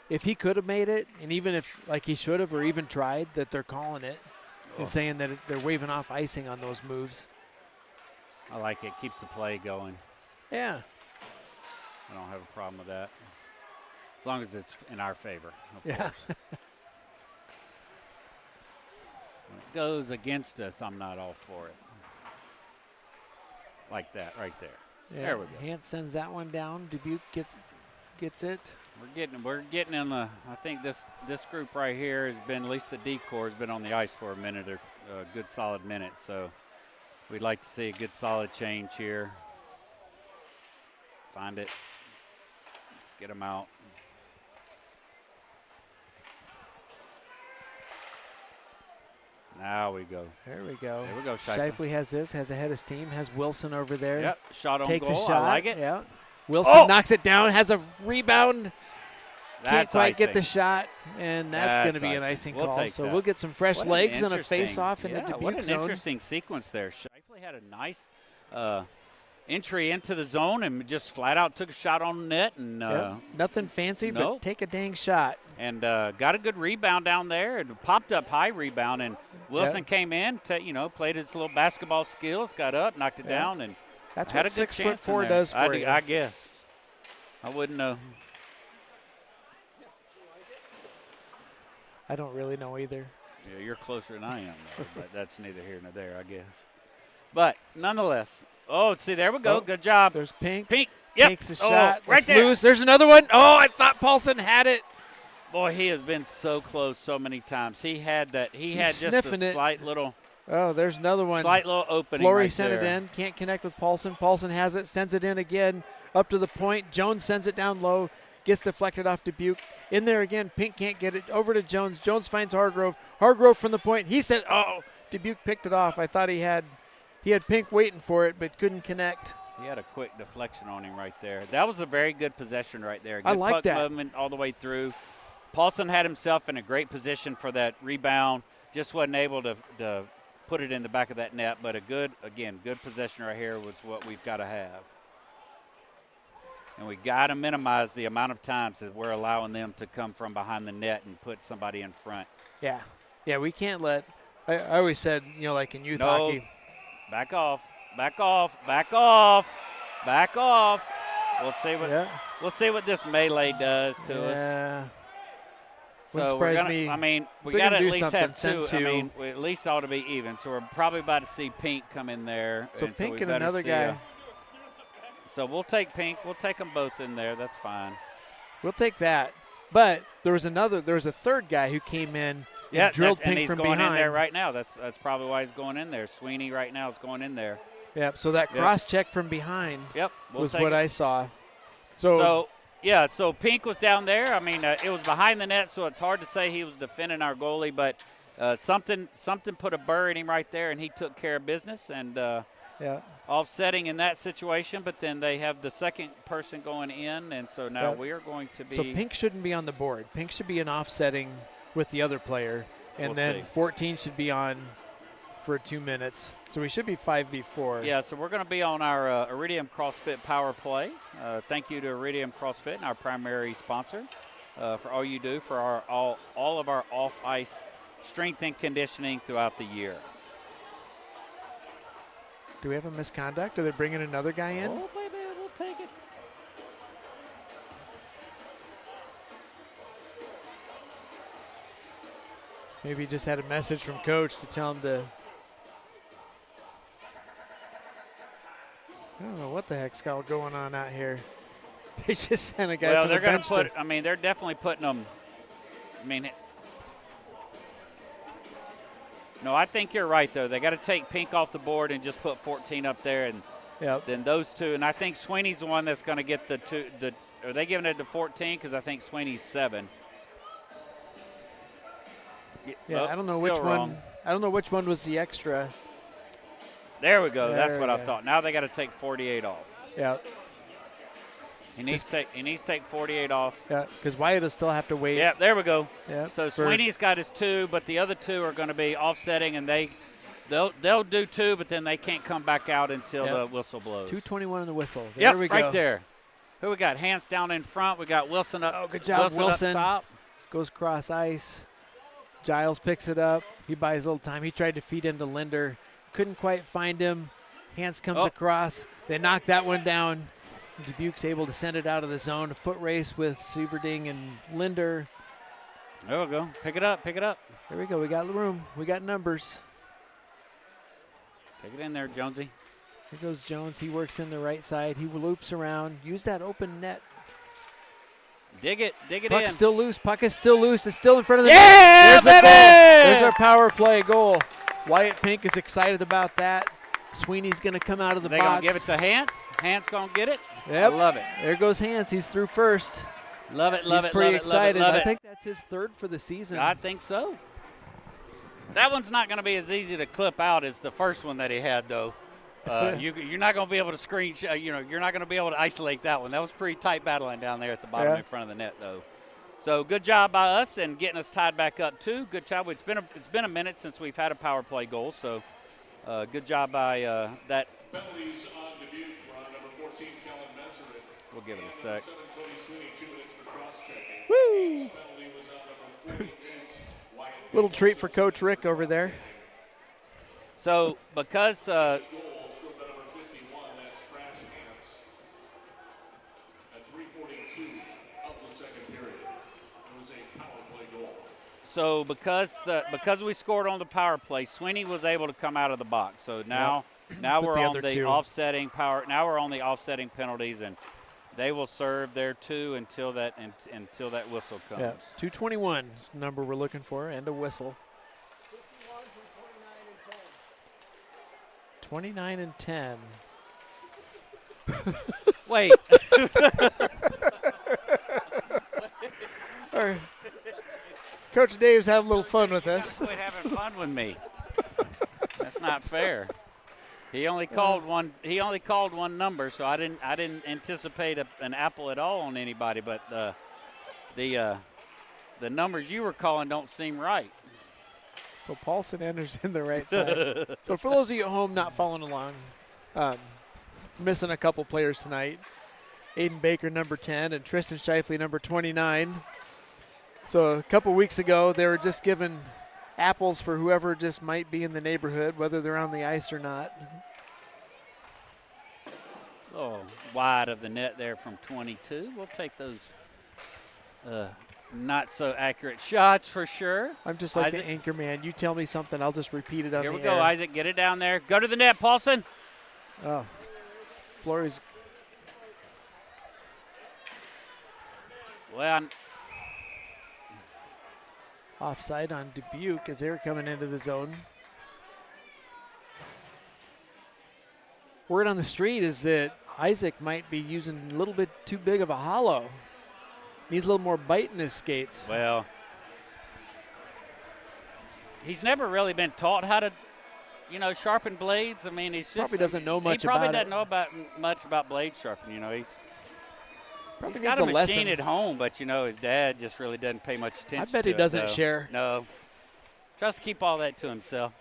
if he could have made it, and even if like he should have or even tried, that they're calling it and saying that they're waving off icing on those moves. I like it. Keeps the play going. Yeah. I don't have a problem with that. As long as it's in our favor, of course. When it goes against us, I'm not all for it. Like that right there. Yeah. There we go. Hans sends that one down. Dubuque gets it. We're getting in the. I think this group right here has been, at least the decor has been on the ice for a minute or a good solid minute. So we'd like to see a good solid change here. Find it. Just get them out. Now we go. There we go. There we go, Shifley. Shifley has ahead his team, has Wilson over there. Yep, shot on Takes goal. a shot. I like it. Yeah. Wilson knocks it down, has a rebound. Can't quite get the shot, and that's going to be an icing call. So we'll get some fresh legs and a face-off in the Dubuque What an zone. interesting sequence there. Shifley had a nice entry into the zone and just flat out took a shot on the net. And nothing fancy, nope. but take a dang shot. And got a good rebound down there and popped up high rebound. And Wilson came in, played his little basketball skills, got up, knocked it down, and that's had what a good 6'4" does for you. I guess. I wouldn't know. I don't really know either. Yeah, you're closer than I am, though, but that's neither here nor there, I guess. But nonetheless, see, there we go. Good job. There's Pink. Pink, yep. Takes a shot. Right it's there. Loose. There's another one. Oh, I thought Paulson had it. Boy, he has been so close so many times. He had that. He had just sniffing a slight little. Oh, there's another one. Slight little opening. Flory right sent there. it in. Can't connect with Paulson. Paulson has it. Sends it in again. Up to the point. Jones sends it down low. Gets deflected off Dubuque. In there again. Pink can't get it. Over to Jones. Jones finds Hargrove. Hargrove from the point. He said, Dubuque picked it off. I thought he had Pink waiting for it, but couldn't connect. He had a quick deflection on him right there. That was a very good possession right there. Good I like puck that. movement all the way through. Paulson had himself in a great position for that rebound. Just wasn't able to put it in the back of that net. But a good possession right here was what we've got to have. And we got to minimize the amount of times that we're allowing them to come from behind the net and put somebody in front. Yeah. Yeah, we can't let – I always said, like in youth hockey. Back off. Back off. Back off. Back off. We'll see what this melee does to us. Yeah. So we're gonna, we got to at least have two. We at least ought to be even. So we're probably about to see Pink come in there. So Pink and another guy. So we'll take Pink. We'll take them both in there. That's fine. We'll take that. But there was a third guy who came in and drilled Pink and he's from going behind. in there right now. That's probably why he's going in there. Sweeney right now is going in there. Yep. So that cross check from behind was what I saw. So Pink was down there. It was behind the net, so it's hard to say he was defending our goalie, but something put a burr in him right there, and he took care of business and offsetting in that situation. But then they have the second person going in, and so now we are going to be. So Pink shouldn't be on the board. Pink should be an offsetting with the other player, and then 14 should be on for 2 minutes. So we should be 5v4. Yeah, so we're going to be on our Iridium CrossFit Power Play. Thank you to Iridium CrossFit, our primary sponsor, for all you do for all of our off-ice strength and conditioning throughout the year. Do we have a misconduct? Are they bringing another guy in? Oh, baby, we'll take it. Maybe he just had a message from Coach to tell him to. I don't know what the heck's going on out here. They just sent a guy. Well, from they're going to put. They're definitely putting them. No, I think you're right though. They got to take Pink off the board and just put 14 up there, and then those two. And I think Sweeney's the one that's going to get the two. Are they giving it to 14? Because I think Sweeney's 7. Yeah, I don't know which one. I don't know which one was the extra. There we go. That's what I thought. Now they got to take 48 off. Yeah. He needs to take 48 off. Yeah, because Wyatt will still have to wait. Yeah, there we go. Yeah. So Sweeney's got his 2, but the other 2 are going to be offsetting, and they'll do 2, but then they can't come back out until the whistle blows. 2:21 in the whistle. There we go. Right there. Who we got? Hans down in front. We got Wilson up. Oh, good job, Wilson. Up top. Goes cross ice. Giles picks it up. He buys a little time. He tried to feed into Linder. Couldn't quite find him. Hans comes across. They knock that one down. Dubuque's able to send it out of the zone. A foot race with Sieverding and Linder. There we go. Pick it up. There we go. We got room. We got numbers. Take it in there, Jonesy. Here goes Jones. He works in the right side. He loops around. Use that open net. Dig it Puck's in. still loose. Puck is still loose. It's still in front of the net. There's baby! a goal. There's our power play goal. Wyatt Pink is excited about that. Sweeney's going to come out of the box. They're going to give it to Hans. Hans going to get it. Yep. I love it. There goes Hans. He's through first. Love it. He's pretty excited. Love it. I think that's his 3rd for the season. I think so. That one's not going to be as easy to clip out as the first one that he had, though. You're not going to be able to screenshot. You're not going to be able to isolate that one. That was pretty tight battling down there at the bottom in front of the net, though. So good job by us and getting us tied back up too. Good job. It's been a minute since we've had a power play goal. So good job by that. Penalties on Dubuque. We'll give it a sec. Woo! Little treat for Coach Rick over there. So because because we scored on the power play, Sweeney was able to come out of the box. So now we're on the offsetting power. Now we're on the offsetting penalties, and they will serve their 2 until that whistle comes. Yeah, 2:21 is the number we're looking for, and a whistle. 29 and 10. Wait. All right. Coach Dave's having a little fun with us. Quit having fun with me. That's not fair. He only called one. He only called one number, so I didn't anticipate an apple at all on anybody. But the numbers you were calling don't seem right. So Paulson enters in the right side. So for those of you at home not following along, missing a couple players tonight, Aiden Baker, number 10, and Tristan Shifley, number 29. So a couple weeks ago, they were just given apples for whoever just might be in the neighborhood, whether they're on the ice or not. Oh, wide of the net there from 22. We'll take those not so accurate shots for sure. I'm just like the anchor man. You tell me something, I'll just repeat it on the air. Here we go, Isaac. Get it down there. Go to the net, Paulson. Oh, Flurry's. Well, Offside on Dubuque as they're coming into the zone. Word on the street is that Isaac might be using a little bit too big of a hollow. Needs a little more bite in his skates. Well, he's never really been taught how to, sharpen blades. I mean, he's just probably doesn't know much about it. He probably doesn't know much about blade sharpening. He's got a machine at home, but, his dad just really doesn't pay much attention to it. I bet he doesn't share. No. Tries to keep all that to himself.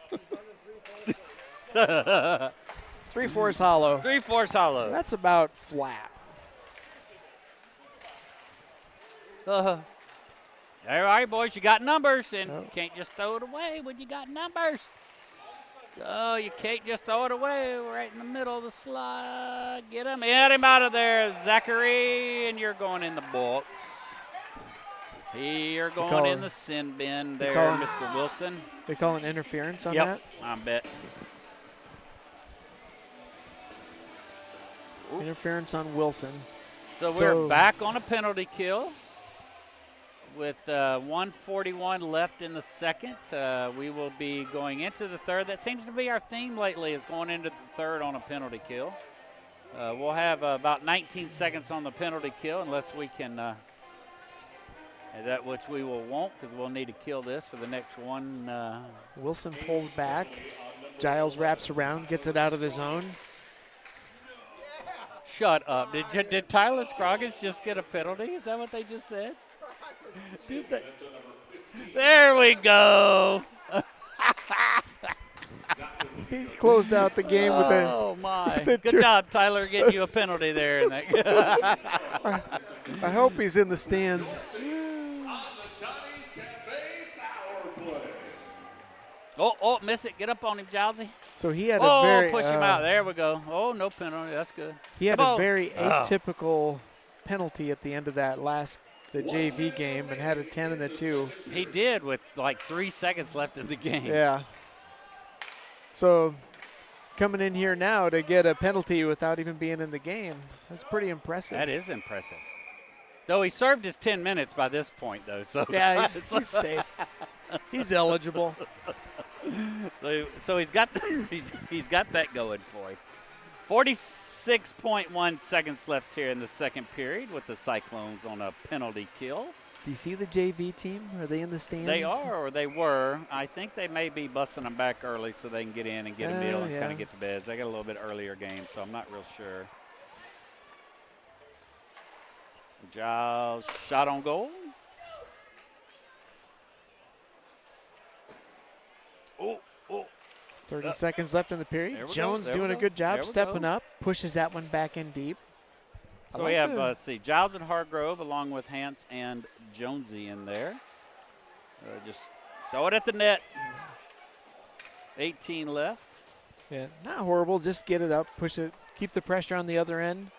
3/4 hollow. 3/4 hollow. That's about flat. All right, boys, you got numbers, and can't just throw it away when you got numbers. Oh, you can't just throw it away right in the middle of the slide. Get him out of there, Zachary, and you're going in the box. You're going in the sin bin there, Mr. Wilson. They call an interference on that? I bet. Interference on Wilson. So we're back on a penalty kill. With 1:41 left in the second, we will be going into the third. That seems to be our theme lately, is going into the third on a penalty kill. We'll have about 19 seconds on the penalty kill unless we can, that which we will won't, because we'll need to kill this for the next one. Wilson pulls back. Giles wraps around, gets it out of the zone. Shut up. Did Tyler Scroggins just get a penalty? Is that what they just said? There we go. He closed out the game with a. Oh my! Good job, Tyler, getting you a penalty there. I hope he's in the stands. Oh, miss it. Get up on him, Jowsey. So he had a very. Push him out. There we go. Oh, no penalty. That's good. He had a very atypical penalty at the end of the JV game, and had a 10 and a 2. He did, with like 3 seconds left in the game. Yeah. So coming in here now to get a penalty without even being in the game, that's pretty impressive. That is impressive. Though he served his 10 minutes by this point, though. So yeah, he's safe. He's eligible. So he's got that going for him. 46.1 seconds left here in the second period with the Cyclones on a penalty kill. Do you see the JV team? Are they in the stands? They are, or they were. I think they may be busting them back early so they can get in and get a meal and kind of get to bed. They got a little bit earlier game, so I'm not real sure. Giles shot on goal. 30 seconds left in the period. Jones doing a good job stepping up, pushes that one back in deep. So we have, let's see, Giles and Hargrove along with Hance and Jonesy in there. Just throw it at the net. 18 left. Yeah, not horrible. Just get it up, push it, keep the pressure on the other end.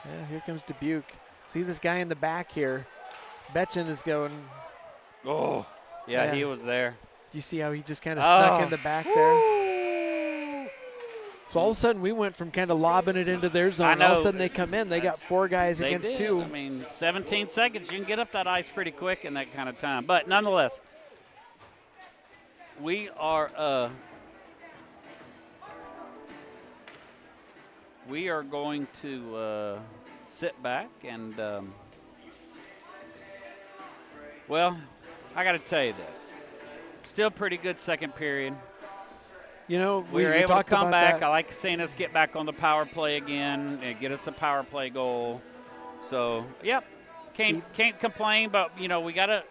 Yeah, here comes Dubuque. See this guy in the back here. Betchen is going. Oh, yeah, he was there. Do you see how he just kind of snuck in the back there? So all of a sudden we went from kind of lobbing it into their zone. All of a sudden they come in. They got 4 guys against 2. I mean, 17 seconds. You can get up that ice pretty quick in that kind of time. But nonetheless, we are going to sit back and, well, I got to tell you this. Still pretty good second period. You know, we were able to come back. That. I like seeing us get back on the power play again and get us a power play goal. So, yep, can't complain. But you know, we gotta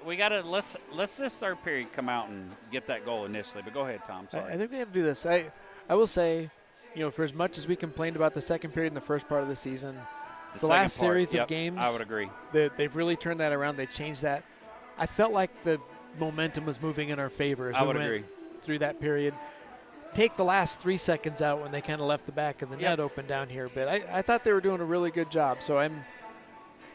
let's this third period come out and get that goal initially. But go ahead, Tom. Sorry. I think we have to do this. I will say, you know, for as much as we complained about the second period in the first part of the season, the last series of games, I would agree. They've really turned that around. They changed that. I felt like the momentum was moving in our favor as we went through that period. Take the last 3 seconds out when they kind of left the back of the net open down here. But I thought they were doing a really good job. So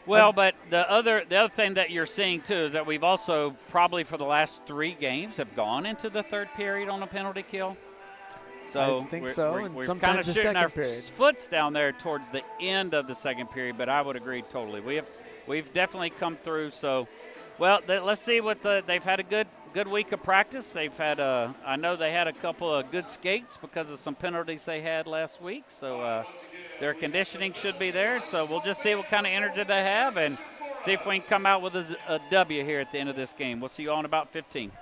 but the other thing that you're seeing too is that we've also probably for the last 3 games have gone into the third period on a penalty kill. So I think so. And we're sometimes kind of the shooting second our period. foots down there towards the end of the second period. But I would agree totally. We've definitely come through. So, well, let's see what they've had a good week of practice. They've had I know they had a couple of good skates because of some penalties they had last week. So their conditioning should be there. So we'll just see what kind of energy they have and see if we can come out with a W here at the end of this game. We'll see you all in about 15.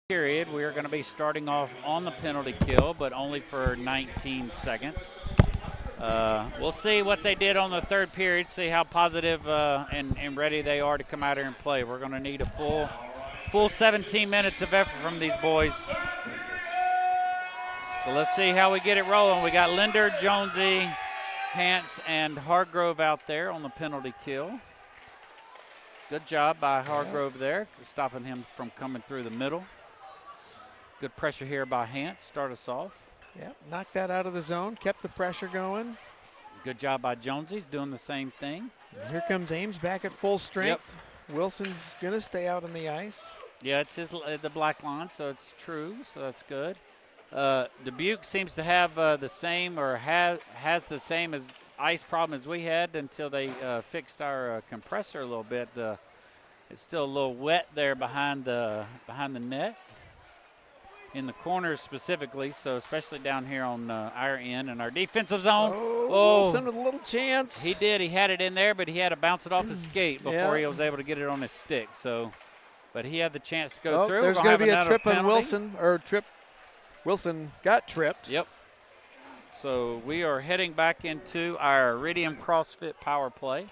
period. We are going to be starting off on the penalty kill, but only for 19 seconds. We'll see what they did on the third period, see how positive and ready they are to come out here and play. We're going to need a full 17 minutes of effort from these boys. So let's see how we get it rolling. We got Linder, Jonesy, Hance, and Hargrove out there on the penalty kill. Good job by Hargrove there, stopping him from coming through the middle. Good pressure here by Hance, start us off. Yep, knocked that out of the zone, kept the pressure going. Good job by Jonesy, he's doing the same thing. And here comes Ames back at full strength. Yep. Wilson's gonna stay out on the ice. Yeah, it's the black line, so it's true, so that's good. Dubuque seems to have the same, or has the same as ice problem as we had until they fixed our compressor a little bit. It's still a little wet there behind the net. In the corners specifically, so especially down here on our end and our defensive zone. Wilson with a little chance. He did. He had it in there, but he had to bounce it off his skate before he was able to get it on his stick. So, but he had the chance to go through. There's going to be a trip on Wilson, Wilson got tripped. Yep. So we are heading back into our Iridium CrossFit Power Play.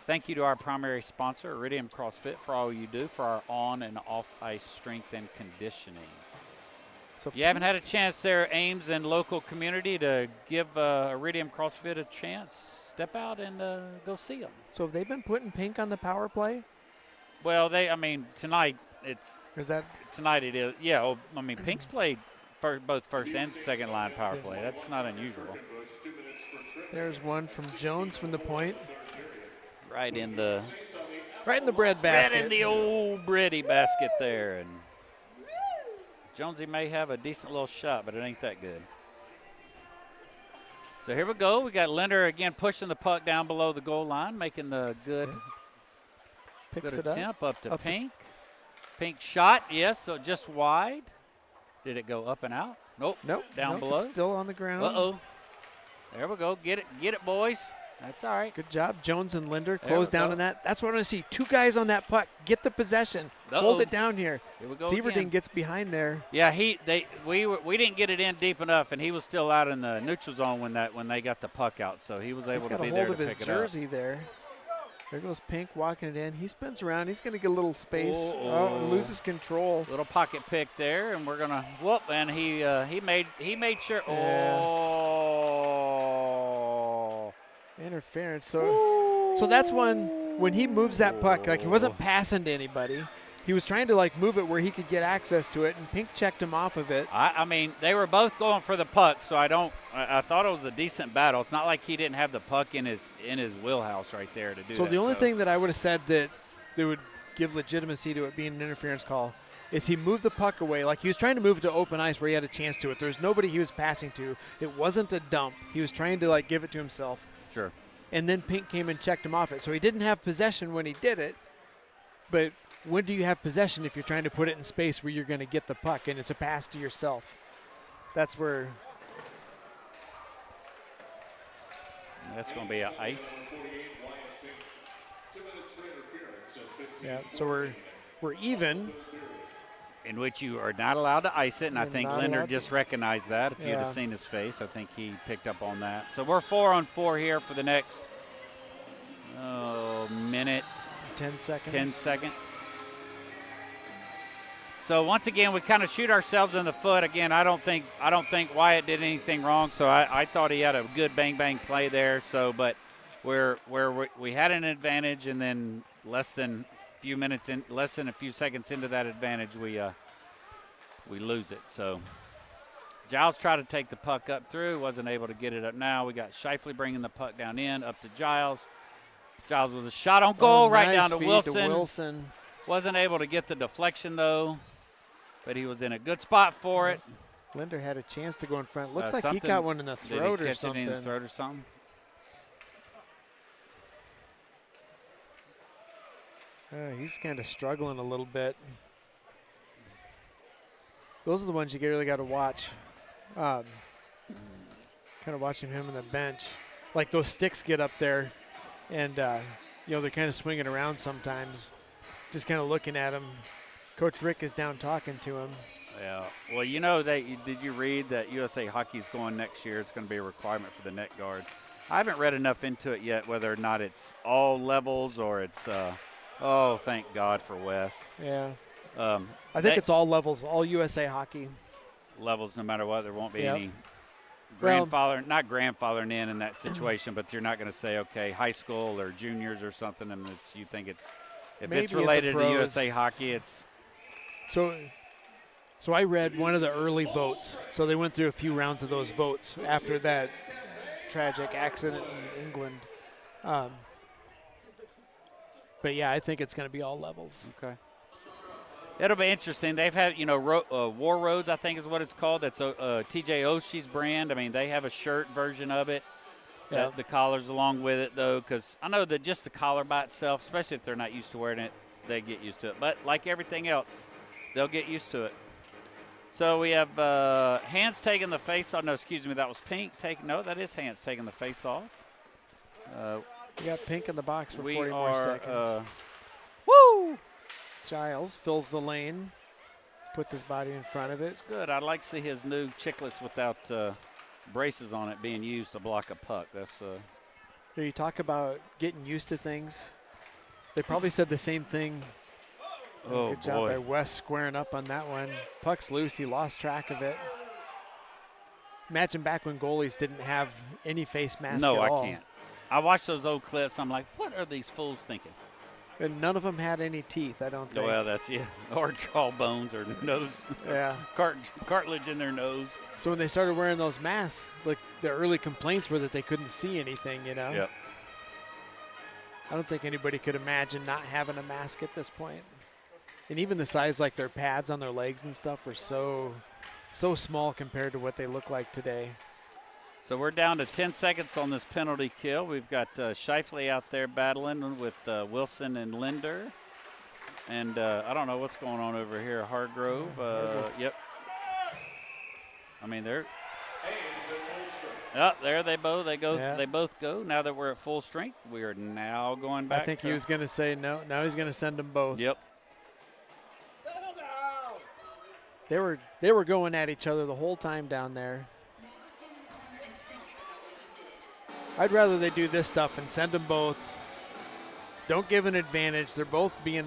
Thank you to our primary sponsor, Iridium CrossFit, for all you do for our on and off ice strength and conditioning. So if you haven't had a chance there, Ames and local community, to give Iridium CrossFit a chance, step out and go see them. So have they been putting Pink on the power play? Well, tonight tonight it is. Yeah, Pink's played both first and second line power play. That's not unusual. There's one from Jones from the point. Right in the bread basket. Right in the old bready basket there. And Jonesy may have a decent little shot, but it ain't that good. So here we go. We got Linder again pushing the puck down below the goal line, making the good attempt up to Pink. Pink shot, yes, so just wide. Did it go up and out? Nope. Down below. It's still on the ground. Uh-oh. There we go. Get it, boys. That's all right. Good job, Jones and Linder. Close down on that. That's what I want to see. Two guys on that puck. Get the possession. Hold it down here. Here we go. Severding gets behind there. Yeah, we didn't get it in deep enough, and he was still out in the neutral zone when they got the puck out. So he was able to be there to pick it up. He's got a hold of his jersey there. There goes Pink walking it in. He spins around. He's going to get a little space. Loses control. Little pocket pick there, and we're going to whoop. And he made sure. Yeah. Interference. So that's when he moves that puck, like he wasn't passing to anybody. He was trying to move it where he could get access to it, and Pink checked him off of it. I mean, they were both going for the puck, so I thought it was a decent battle. It's not like he didn't have the puck in his wheelhouse right there to do that. So the only thing that I would have said that would give legitimacy to it being an interference call is he moved the puck away. Like he was trying to move it to open ice where he had a chance to it. There's nobody he was passing to. It wasn't a dump. He was trying to give it to himself. Sure. And then Pink came and checked him off it. So he didn't have possession when he did it. But when do you have possession if you're trying to put it in space where you're going to get the puck and it's a pass to yourself? That's where. That's going to be ice. Yeah, so we're even. In which you are not allowed to ice it, and I think Linder just recognized that. If you'd have seen his face, I think he picked up on that. So we're 4-on-4 here for the next minute. 10 seconds. 10 seconds. So once again, we kind of shoot ourselves in the foot. Again, I don't think Wyatt did anything wrong. So I thought he had a good bang play there. So, but where we had an advantage, and then less than a few seconds into that advantage, we lose it. So Giles tried to take the puck up through, wasn't able to get it up. Now we got Shifley bringing the puck down in, up to Giles. Giles with a shot on goal, right nice down to Wilson. Wasn't able to get the deflection though, but he was in a good spot for it. Linder had a chance to go in front. Looks like he got one in the throat or something. It in the throat or something? He's kind of struggling a little bit. Those are the ones you really got to watch. Kind of watching him on the bench. Like those sticks get up there, and they're kind of swinging around sometimes. Just kind of looking at him. Coach Rick is down talking to him. Yeah. Well, did you read that USA Hockey's going next year? It's going to be a requirement for the net guards. I haven't read enough into it yet, whether or not it's all levels or it's. Oh, thank God for Wes. Yeah. I think it's all levels, all USA Hockey. Levels, no matter what. There won't be any Well, not grandfathering in that situation, but you're not going to say, okay, high school or juniors or something, and you think it's if maybe it's at the related to pros. USA Hockey, it's. So I read one of the early votes. So they went through a few rounds of those votes after that tragic accident in England. But yeah, I think it's going to be all levels. Okay. It'll be interesting. They've had, War Roads, I think is what it's called. That's TJ Oshie's brand. I mean, they have a shirt version of it. Yeah. The collars along with it, though, because I know that just the collar by itself, especially if they're not used to wearing it, they get used to it. But like everything else, they'll get used to it. So we have Hans taking the face off. No, excuse me, that was Pink. No, that is Hans taking the face off. We got Pink in the box for we 40 are, more seconds. Woo! Giles fills the lane, puts his body in front of it. It's good. I'd like to see his new chiclets without braces on it being used to block a puck. That's. You talk about getting used to things. They probably said the same thing. Oh, good job by Wes squaring up on that one. Puck's loose. He lost track of it. Imagine back when goalies didn't have any face mask at all. No, I can't. I watch those old clips. I'm like, what are these fools thinking? And none of them had any teeth, I don't think. Well, that's or jawbones or nose. Yeah. Cartilage in their nose. So when they started wearing those masks, like the early complaints were that they couldn't see anything, Yep. I don't think anybody could imagine not having a mask at this point. And even the size, like their pads on their legs and stuff, were so small compared to what they look like today. So we're down to 10 seconds on this penalty kill. We've got Shifley out there battling with Wilson and Linder. And I don't know what's going on over here. Hargrove. Yep. I mean, they're. There they both go. Yeah. They both go. Now that we're at full strength, we are now going back. I think he was going to say no. Now he's going to send them both. Yep. They were going at each other the whole time down there. I'd rather they do this stuff and send them both. Don't give an advantage. They're both being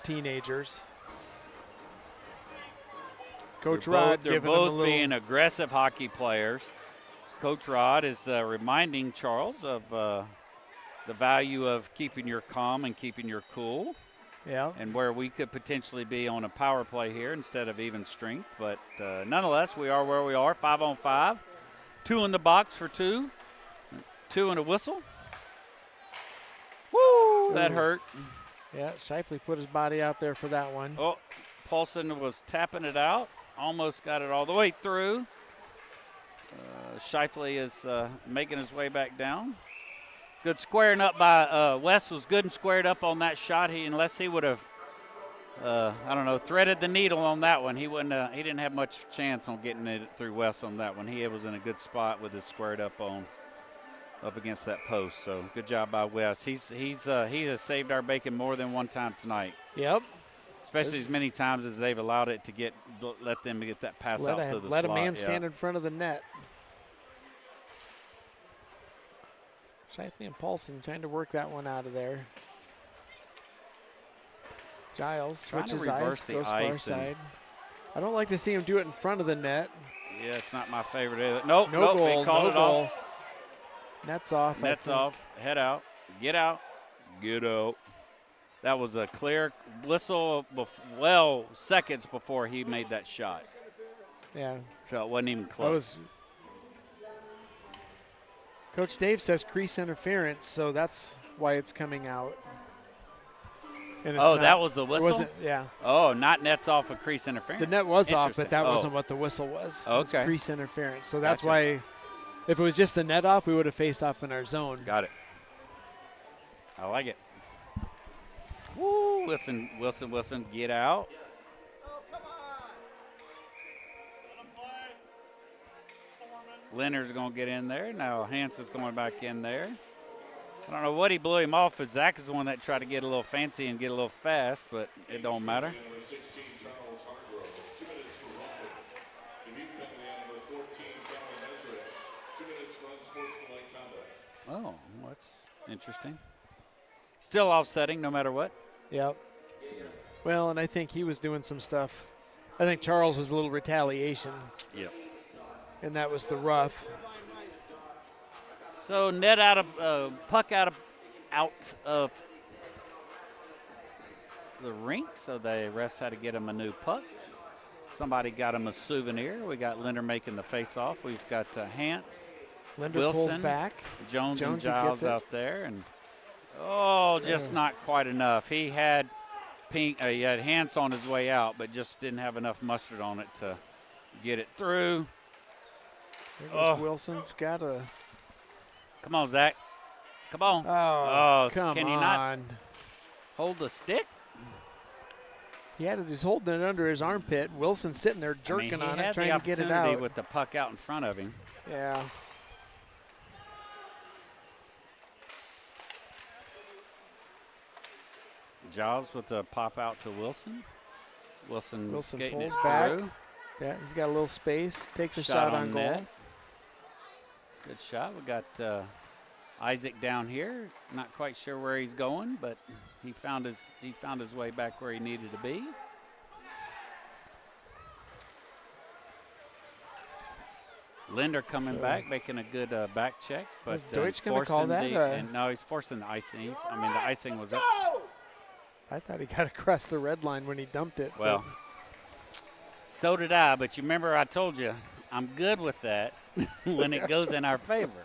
teenagers. Coach Rod they're both being aggressive hockey players. Coach Rod is reminding Charles of the value of keeping your calm and keeping your cool. Yeah. And where we could potentially be on a power play here instead of even strength. But nonetheless, we are where we are, 5-on-5. 2 in the box for 2. 2 and a whistle. Woo! That hurt. Yeah, Shifley put his body out there for that one. Oh, Paulson was tapping it out. Almost got it all the way through. Shifley is making his way back down. Good squaring up by Wes was good and squared up on that shot. Unless he would have, threaded the needle on that one, he wouldn't. He didn't have much chance on getting it through Wes on that one. He was in a good spot with his squared up against that post. So good job by Wes. He has saved our bacon more than one time tonight. Yep. Especially as many times as they've allowed it to let them get that pass out to the slot. Let a man stand in front of the net. Shifley and Paulson trying to work that one out of there. Giles switches ice, goes far side. I don't like to see him do it in front of the net. Yeah, it's not my favorite either. Nope, no goal, they called no it goal. off. Net's off. Net's off. Head out. Get out. Get out. That was a clear whistle, seconds before he made that shot. Yeah. So it wasn't even close. Coach Dave says crease interference, so that's why it's coming out. And it's that was the whistle? Yeah. Oh, not net's off of crease interference. The net was off, but that wasn't what the whistle was. Okay. It was crease interference. So that's why if it was just the net off, we would have faced off in our zone. Got it. I like it. Woo! Wilson, get out. Leonard's going to get in there. Now Hanson's going back in there. I don't know what he blew him off, but Zach is the one that tried to get a little fancy and get a little fast, but it don't matter. Number 16, Charles Hargrove. 2 minutes for roughing. Dubuque penalty on number 14, Calvin Mesrich. 2 minutes for unsportsmanlike conduct. Oh, well, that's interesting. Still offsetting no matter what. Yep. Well, and I think he was doing some stuff. I think Charles was a little retaliation. Yep. And that was the rough. So net out of puck out of the rink. So the refs had to get him a new puck. Somebody got him a souvenir. We got Linder making the face-off. We've got Hance, Linder Wilson, pulls back. Jones and Jonesy Giles gets it. out there, and just not quite enough. He had he had Hance on his way out, but just didn't have enough mustard on it to get it through. There goes Wilson's got a. Come on, Zach. Come on. Oh, can come he on. not hold the stick? He had it. He's holding it under his armpit. Wilson's sitting there jerking on it, trying to get it out. With the puck out in front of him. Yeah. Giles with the pop out to Wilson. Wilson skating pulls it back. through. Yeah, he's got a little space. Takes a shot on goal. Net. It's a good shot. We got Isaac down here. Not quite sure where he's going, but he found his way back where he needed to be. Linder coming back, making a good back check, but Was Deutsch going to call that? no, he's forcing the icing. I mean, the icing was up. I thought he got across the red line when he dumped it. Well, so did I, but you remember I told you I'm good with that when it goes in our favor.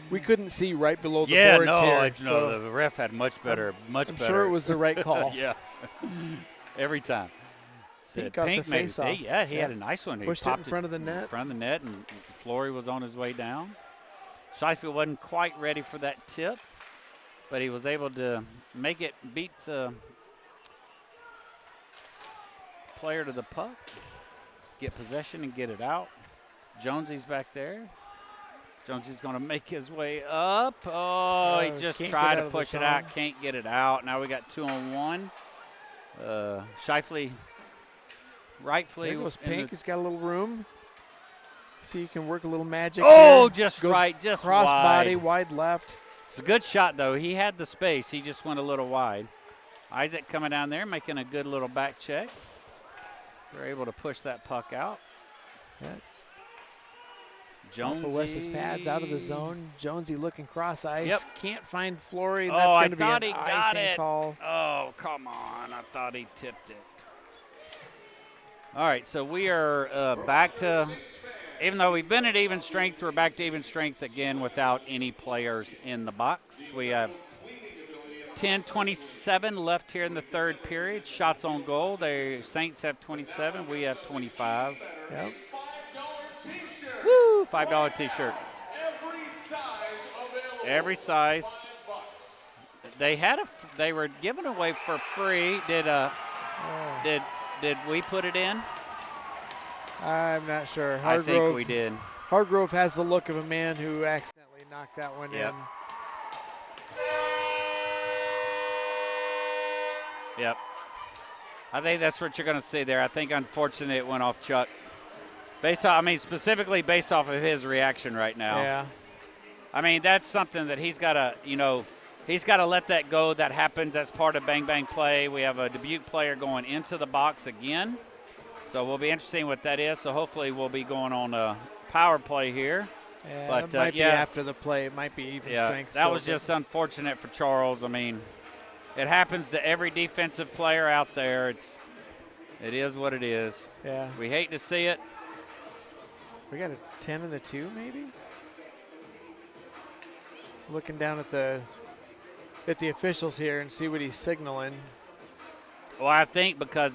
We couldn't see right below the Yeah, boards here. no, the ref had much better. I'm sure it was the right call. Yeah, every time. Pink got the face off. He had a nice one. Pushed it in front of the net. In front of the net, and Flory was on his way down. Sheffield wasn't quite ready for that tip, but he was able to make it beat the player to the puck, get possession and get it out. Jonesy's back there. Jonesy's going to make his way up. Oh, he just tried to push it out, can't get it out. Now we got 2-on-1. Shifley rightfully. There goes Pink. He's got a little room. See, you can work a little magic. Oh, here. just Goes right, just cross wide. body, wide left. It's a good shot, though. He had the space. He just went a little wide. Isaac coming down there, making a good little back check. They're able to push that puck out. Yeah. Jonesy. Off of Wes's pads, out of the zone. Jonesy looking cross ice. Yep. Can't find Flory. Oh, That's I going to be thought an he got icing it. call. Oh, come on. I thought he tipped it. All right, so we are back to, even though we've been at even strength, we're back to even strength again without any players in the box. We have 10:27 left here in the third period. Shots on goal. The Saints have 27. We have 25. Yep. Woo! $5 T-shirt. Every size. They were giving away for free. Did we put it in? I'm not sure. I think we did. Hargrove has the look of a man who accidentally knocked that one in. Yep. I think that's what you're going to see there. I think, unfortunately, it went off Chuck. Specifically based off of his reaction right now. Yeah. I mean, that's something that he's got to let that go. That happens. That's part of bang, bang play. We have a Dubuque player going into the box again. So we'll be interesting what that is. So hopefully we'll be going on a power play here. Yeah, but, it might be after the play. It might be even strength. That was just unfortunate for Charles. I mean, it happens to every defensive player out there. It is what it is. Yeah. We hate to see it. We got a 10 and a 2 maybe? Looking down at the officials here and see what he's signaling. Well, I think because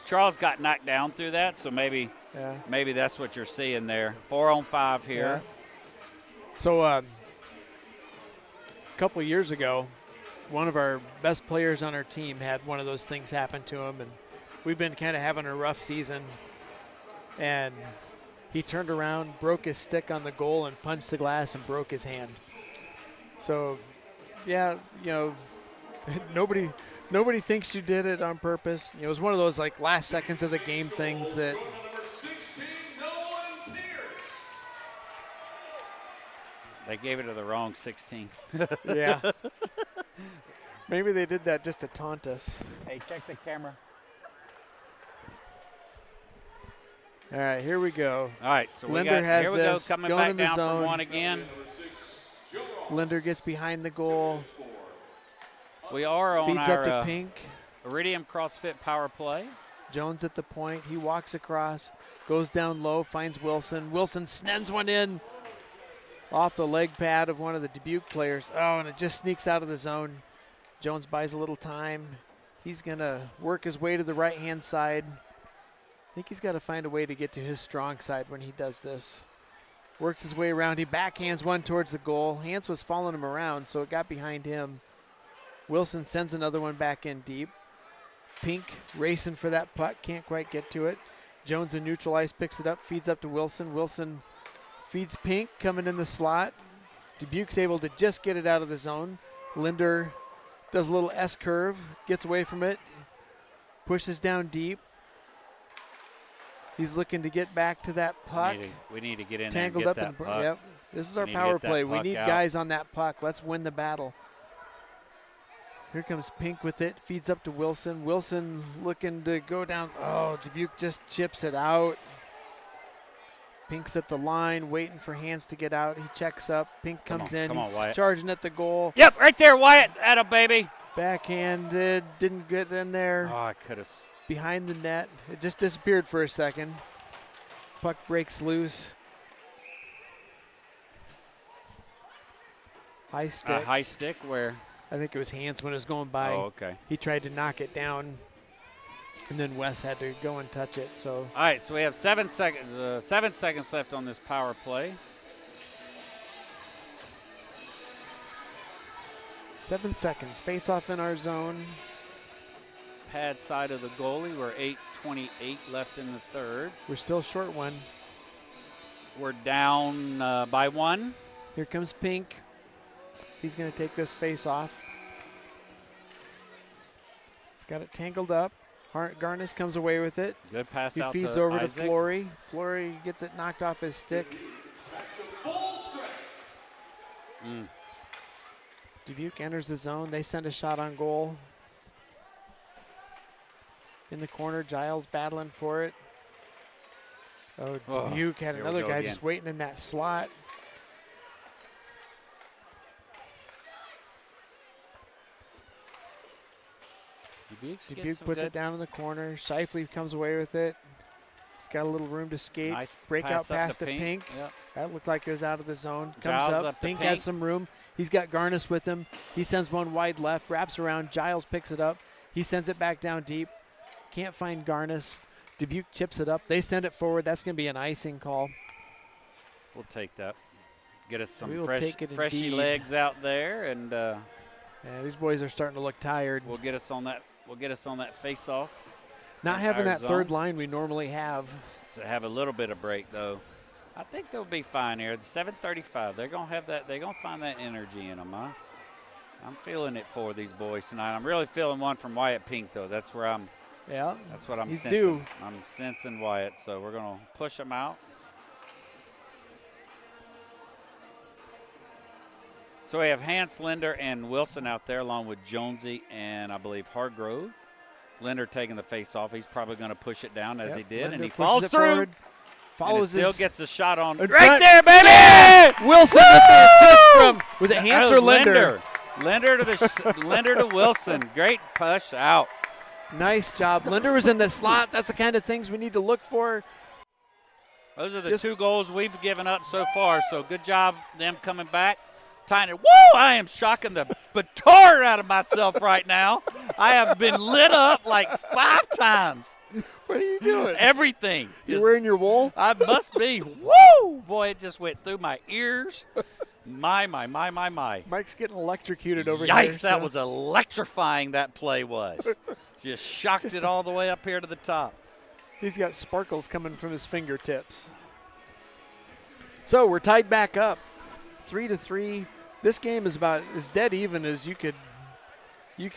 Charles got knocked down through that, so maybe that's what you're seeing there. 4-on-5 here. Yeah. So a couple of years ago, one of our best players on our team had one of those things happen to him, and we've been kind of having a rough season. And He turned around, broke his stick on the goal, and punched the glass and broke his hand. So, yeah, nobody thinks you did it on purpose. It was one of those like last seconds of the game things that. Number 16, Nolan Pierce. They gave it to the wrong 16. Yeah. Maybe they did that just to taunt us. Hey, check the camera. All right, here we go. All right, so Linder has here we go, this, coming going back in the down zone. from one again. Linder gets behind the goal, We are on feeds up to our Pink. Iridium CrossFit power play. Jones at the point. He walks across, goes down low, finds Wilson. Wilson sends one in off the leg pad of one of the Dubuque players. Oh, and it just sneaks out of the zone. Jones buys a little time. He's going to work his way to the right-hand side. I think he's got to find a way to get to his strong side when he does this. Works his way around. He backhands one towards the goal. Hans was following him around, so it got behind him. Wilson sends another one back in deep. Pink racing for that puck. Can't quite get to it. Jones in neutral ice picks it up, feeds up to Wilson. Wilson feeds Pink, coming in the slot. Dubuque's able to just get it out of the zone. Linder does a little S-curve, gets away from it, pushes down deep. He's looking to get back to that puck. We need to get in Tangled there up and get that in, puck. yep. This is our We need to power get that play. We puck need out. guys on that puck. Let's win the battle. Here comes Pink with it. Feeds up to Wilson. Wilson looking to go down. Oh, Dubuque just chips it out. Pink's at the line, waiting for Hands to get out. He checks up. Pink comes in. come on, He's Wyatt. charging at the goal. Yep, right there, Wyatt. Atta baby. Backhanded. Didn't get in there. Oh, I could have. Behind the net. It just disappeared for a second. Puck breaks loose. High stick. High stick where? I think it was Hans when it was going by. Oh, okay. He tried to knock it down, and then Wes had to go and touch it. So All right, so we have 7 seconds. 7 seconds left on this power play. 7 seconds. Face off in our zone. Pad side of the goalie. We're 8:28 left in the third. We're still short one. We're down by 1. Here comes Pink. He's going to take this face off. He's got it tangled up. Garnis comes away with it. Good pass He out feeds to over to Isaac. Flory. Flory gets it knocked off his stick. Dubuque enters the zone. They send a shot on goal. In the corner, Giles battling for it. Oh, Dubuque had here we another go guy again. just waiting in that slot. Dubuque puts it down in the corner. Shifley comes away with it. He's got a little room to skate. Nice Breakout pass up pass to to Pink. Pink. Yep. That looked like it was out of the zone. Giles Comes up up. to Pink Pink. has some room. He's got Garnis with him. He sends one wide left, wraps around. Giles picks it up. He sends it back down deep. Can't find Garnis. Dubuque chips it up. They send it forward. That's going to be an icing call. We'll take that. Get us some We will fresh, take it freshy indeed. legs out there, and Yeah, these boys are starting to look tired. we'll get us on that. We'll get us on that face-off. Not having our that zone. third line we normally have. To have a little bit of break, though. I think they'll be fine here. The 7:35. They're gonna have that. They're gonna find that energy in them. I'm feeling it for these boys tonight. I'm really feeling one from Wyatt Pink, though. That's where I'm. Yeah. That's what I'm He's sensing. due. I'm sensing Wyatt, so we're gonna push him out. So we have Hans, Linder, and Wilson out there, along with Jonesy and I believe Hargrove. Linder taking the face off. He's probably going to push it down as Yep. he did, Linder and he pushes falls it through. forward. And Follows it still his gets a shot on. in Right front. there, baby! Yes! Wilson with the assist from, was it Hans That or was Linder? Linder to the Linder to Wilson. Great push out. Nice job. Linder was in the slot. That's the kind of things we need to look for. Those are the Just- 2 goals we've given up so far. So good job them coming back. Tying it. Woo! I am shocking the batard out of myself right now. I have been lit up like 5 times. What are you doing? Everything. You're is- wearing your wool? I must be. Woo! Boy, it just went through my ears. My. Mike's getting electrocuted over Yikes, here. that so- was electrifying, that play was. Just shocked it all the way up here to the top. He's got sparkles coming from his fingertips. So we're tied back up, 3-3. This game is about as dead even as you could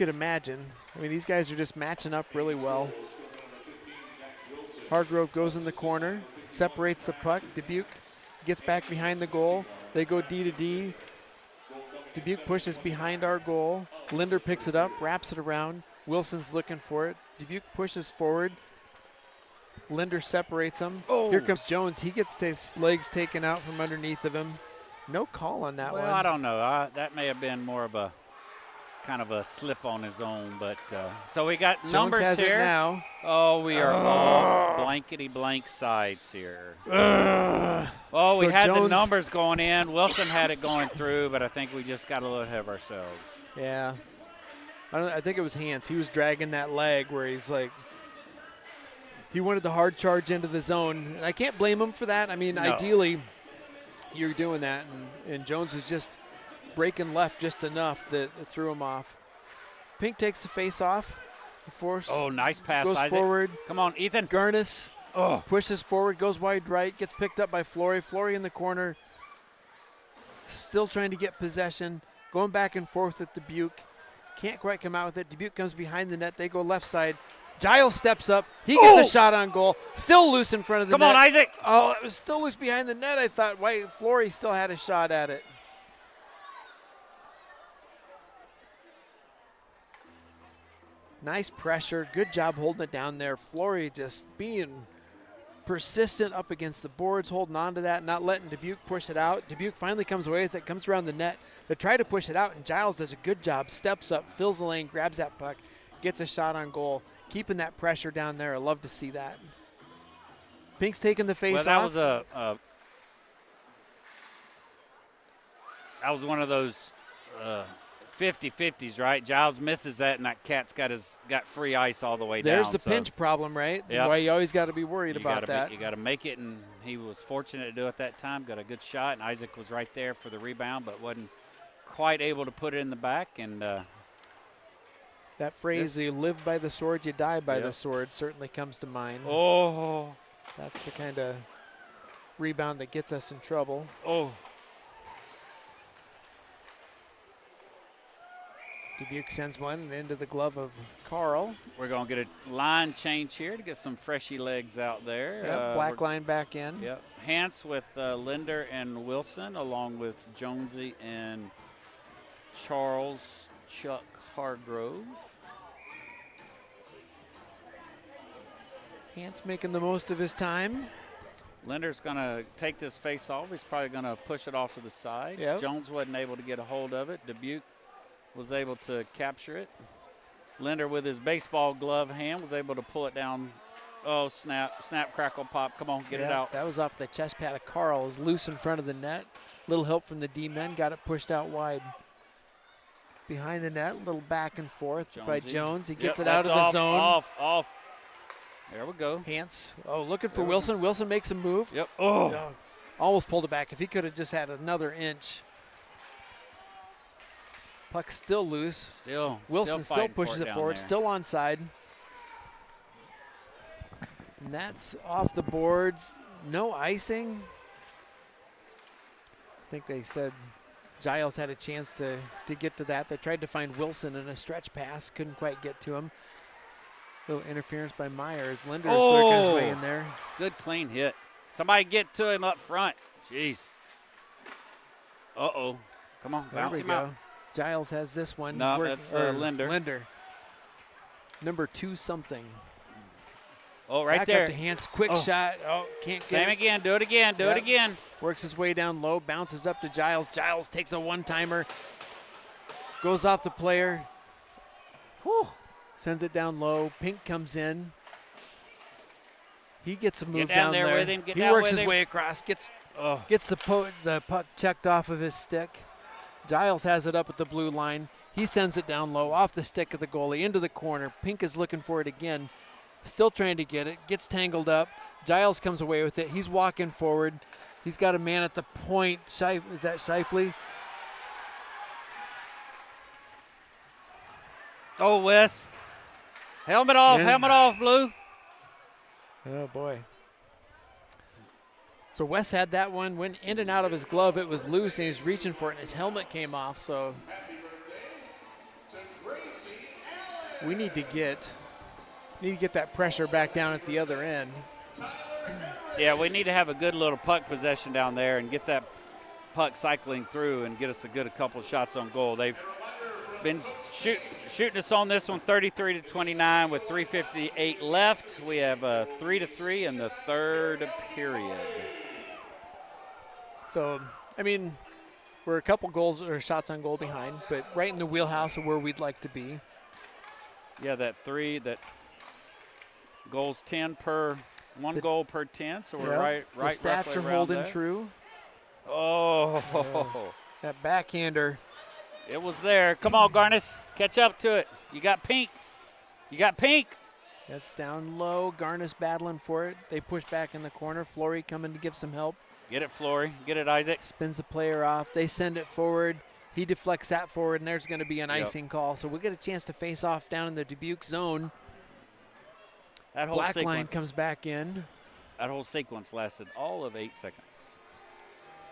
imagine. I mean, these guys are just matching up really well. Hargrove goes in the corner, separates the puck. Dubuque gets back behind the goal. They go D to D. Dubuque pushes behind our goal. Linder picks it up, wraps it around. Wilson's looking for it. Dubuque pushes forward. Linder separates him. Oh. Here comes Jones. He gets his legs taken out from underneath of him. No call on that one. Well, I don't know. That may have been more of a kind of a slip on his own. But so we got Jones numbers has here. it now. Oh, we are off blankety blank sides here. Oh, we So had the Jones- numbers going in. Wilson had it going through, but I think we just got a little ahead of ourselves. Yeah. I think it was Hans. He was dragging that leg where he's like, he wanted the hard charge into the zone. And I can't blame him for that. I mean, No. ideally, you're doing that. And Jones was just breaking left just enough that it threw him off. Pink takes the face off. Force Oh, nice pass, goes Isaac. forward. Come on, Ethan. Garnis Oh, pushes forward, goes wide right, gets picked up by Flory. Flory in the corner, still trying to get possession, going back and forth with Dubuque. Can't quite come out with it. Dubuque comes behind the net. They go left side. Giles steps up. He gets a shot on goal. Still loose in front of the come net. on, Isaac. Oh, it was still loose behind the net. I thought Flory still had a shot at it. Nice pressure. Good job holding it down there. Flory just being persistent up against the boards, holding on to that, not letting Dubuque push it out. Dubuque finally comes away with it, comes around the net. They try to push it out, and Giles does a good job. Steps up, fills the lane, grabs that puck, gets a shot on goal. Keeping that pressure down there. I love to see that. Pink's taking the face off. Well, that was one of those 50-50s, right? Giles misses that, and that cat's got free ice all the way down. There's the pinch problem, right? Yep. Why you always got to be worried about that. You got to make it, and he was fortunate to do it that time. Got a good shot, and Isaac was right there for the rebound, but wasn't quite able to put it in the back. And that phrase, you live by the sword, you die by Yep. the sword, certainly comes to mind. oh, That's the kind of rebound that gets us in trouble. oh. Dubuque sends one into the glove of Carl. We're going to get a line change here to get some freshy legs out there. Yep, black line back in. Yep. Hans with Linder and Wilson, along with Jonesy and Charles Chuck Hargrove. Hans making the most of his time. Linder's going to take this face off. He's probably going to push it off to the side. Yep. Jones wasn't able to get a hold of it. Dubuque was able to capture it. Linder with his baseball glove hand was able to pull it down. Oh, snap, crackle, pop. Come on, get it out. That was off the chest pad of Carl. It was loose in front of the net. Little help from the D-men. Got it pushed out wide. Behind the net, little back and forth by Jonesy. Jones. He Yep, gets it out of that's the off, zone. Off. There we go. Hans, looking for Wilson. Wilson makes a move. Yep. Oh. Oh, almost pulled it back. If he could have just had another inch. Puck still loose. Wilson still pushes it forward, still onside. And that's off the boards. No icing. I think they said Giles had a chance to get to that. They tried to find Wilson in a stretch pass. Couldn't quite get to him. Little interference by Myers. Linder is working his way in there. Good clean hit. Somebody get to him up front. Jeez. Uh-oh. Come on, There bounce we him go. out. Giles has this one. No, that's Linder. Linder. Number 2 something. Oh, right Back there. up to Hans. Quick shot. Oh, can't get Same it. again. Do it again. Do it again. Works his way down low. Bounces up to Giles. Giles takes a one-timer. Goes off the player. Whew. Sends it down low. Pink comes in. He gets a move down there with him. Get he down works with his him. way across. Gets the puck checked off of his stick. Giles has it up at the blue line. He sends it down low off the stick of the goalie into the corner. Pink is looking for it again. Still trying to get it. Gets tangled up. Giles comes away with it. He's walking forward. He's got a man at the point. Is that Shifley? Oh, Wes. Helmet off. Yeah. Helmet off, Blue. Oh, boy. So Wes had that one, went in and out of his glove. It was loose, and he was reaching for it, and his helmet came off. So we need to get that pressure back down at the other end. Yeah, we need to have a good little puck possession down there and get that puck cycling through and get us a couple of shots on goal. They've been shooting us on this one 33-29 with 3:58 left. We have 3-3 in the third period. So, I mean, we're a couple goals or shots on goal behind, but right in the wheelhouse of where we'd like to be. Yeah, that goals 10 per, one goal per 10, so we're right the stats roughly are around holding there. true. Oh. That backhander. It was there. Come on, Garnis. Catch up to it. You got pink. That's down low. Garnis battling for it. They push back in the corner. Flory coming to give some help. Get it, Flory. Get it, Isaac. Spins the player off. They send it forward. He deflects that forward, and there's going to be an icing call. So we get a chance to face off down in the Dubuque zone. That whole Black sequence, line comes back in. That whole sequence lasted all of 8 seconds.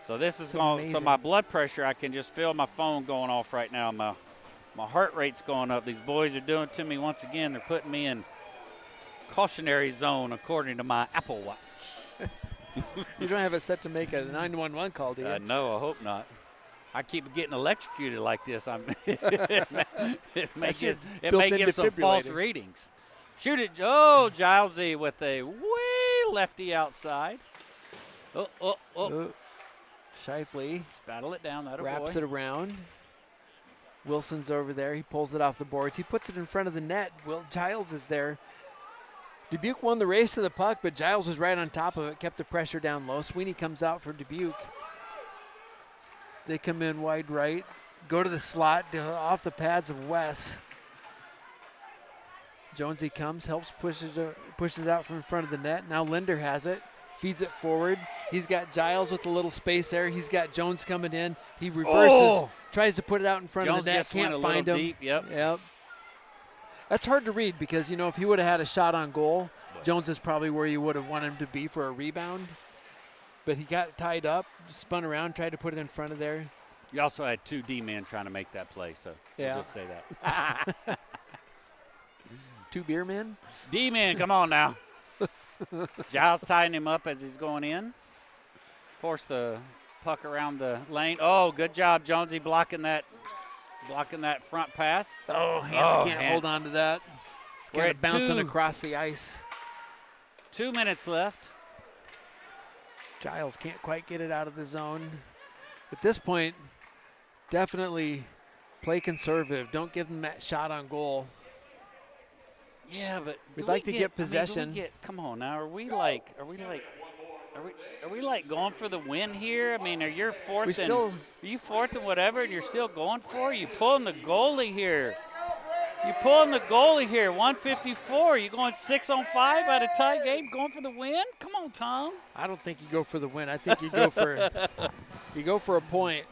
So this is It's going. So amazing. my blood pressure, I can just feel my phone going off right now. My heart rate's going up. These boys are doing it to me once again. They're putting me in cautionary zone according to my Apple Watch. You don't have it set to make a 911 call, do you? No, I hope not. I keep getting electrocuted like this. It may your give some false defibrillator. readings. Shoot it. Oh, Gilesy with a way lefty outside. Oh. Shifley Just battle it down. That wraps it around. Wilson's over there. He pulls it off the boards. He puts it in front of the net. Giles is there. Dubuque won the race to the puck, but Giles was right on top of it, kept the pressure down low. Sweeney comes out for Dubuque. They come in wide right, go to the slot, off the pads of Wes. Jonesy comes, helps pushes it out from in front of the net. Now Linder has it, feeds it forward. He's got Giles with a little space there. He's got Jones coming in. He reverses, tries to put it out in front Jones of the net, just can't went a find little him. deep, yep. That's hard to read because, if he would have had a shot on goal, Jones is probably where you would have wanted him to be for a rebound. But he got tied up, spun around, tried to put it in front of there. You also had 2 D-men trying to make that play, so Yeah. I'll just say that. 2 beer men? D-men, come on now. Giles tying him up as he's going in. Force the puck around the lane. Oh, good job, Jonesy, blocking that front pass. Oh, Hans can't Hans. hold on to that. It's We're kind at of bouncing 2. across the ice. 2 minutes left. Giles can't quite get it out of the zone. At this point, definitely play conservative. Don't give them that shot on goal. Yeah, but We'd do like we to get possession. Come on now, are we going for the win here? I mean, are you fourth and whatever, and you're still going for it? You pulling the goalie here. 154. You going 6-on-5 out of tie game, going for the win? Come on, Tom. I don't think you go for the win. I think you go for a point.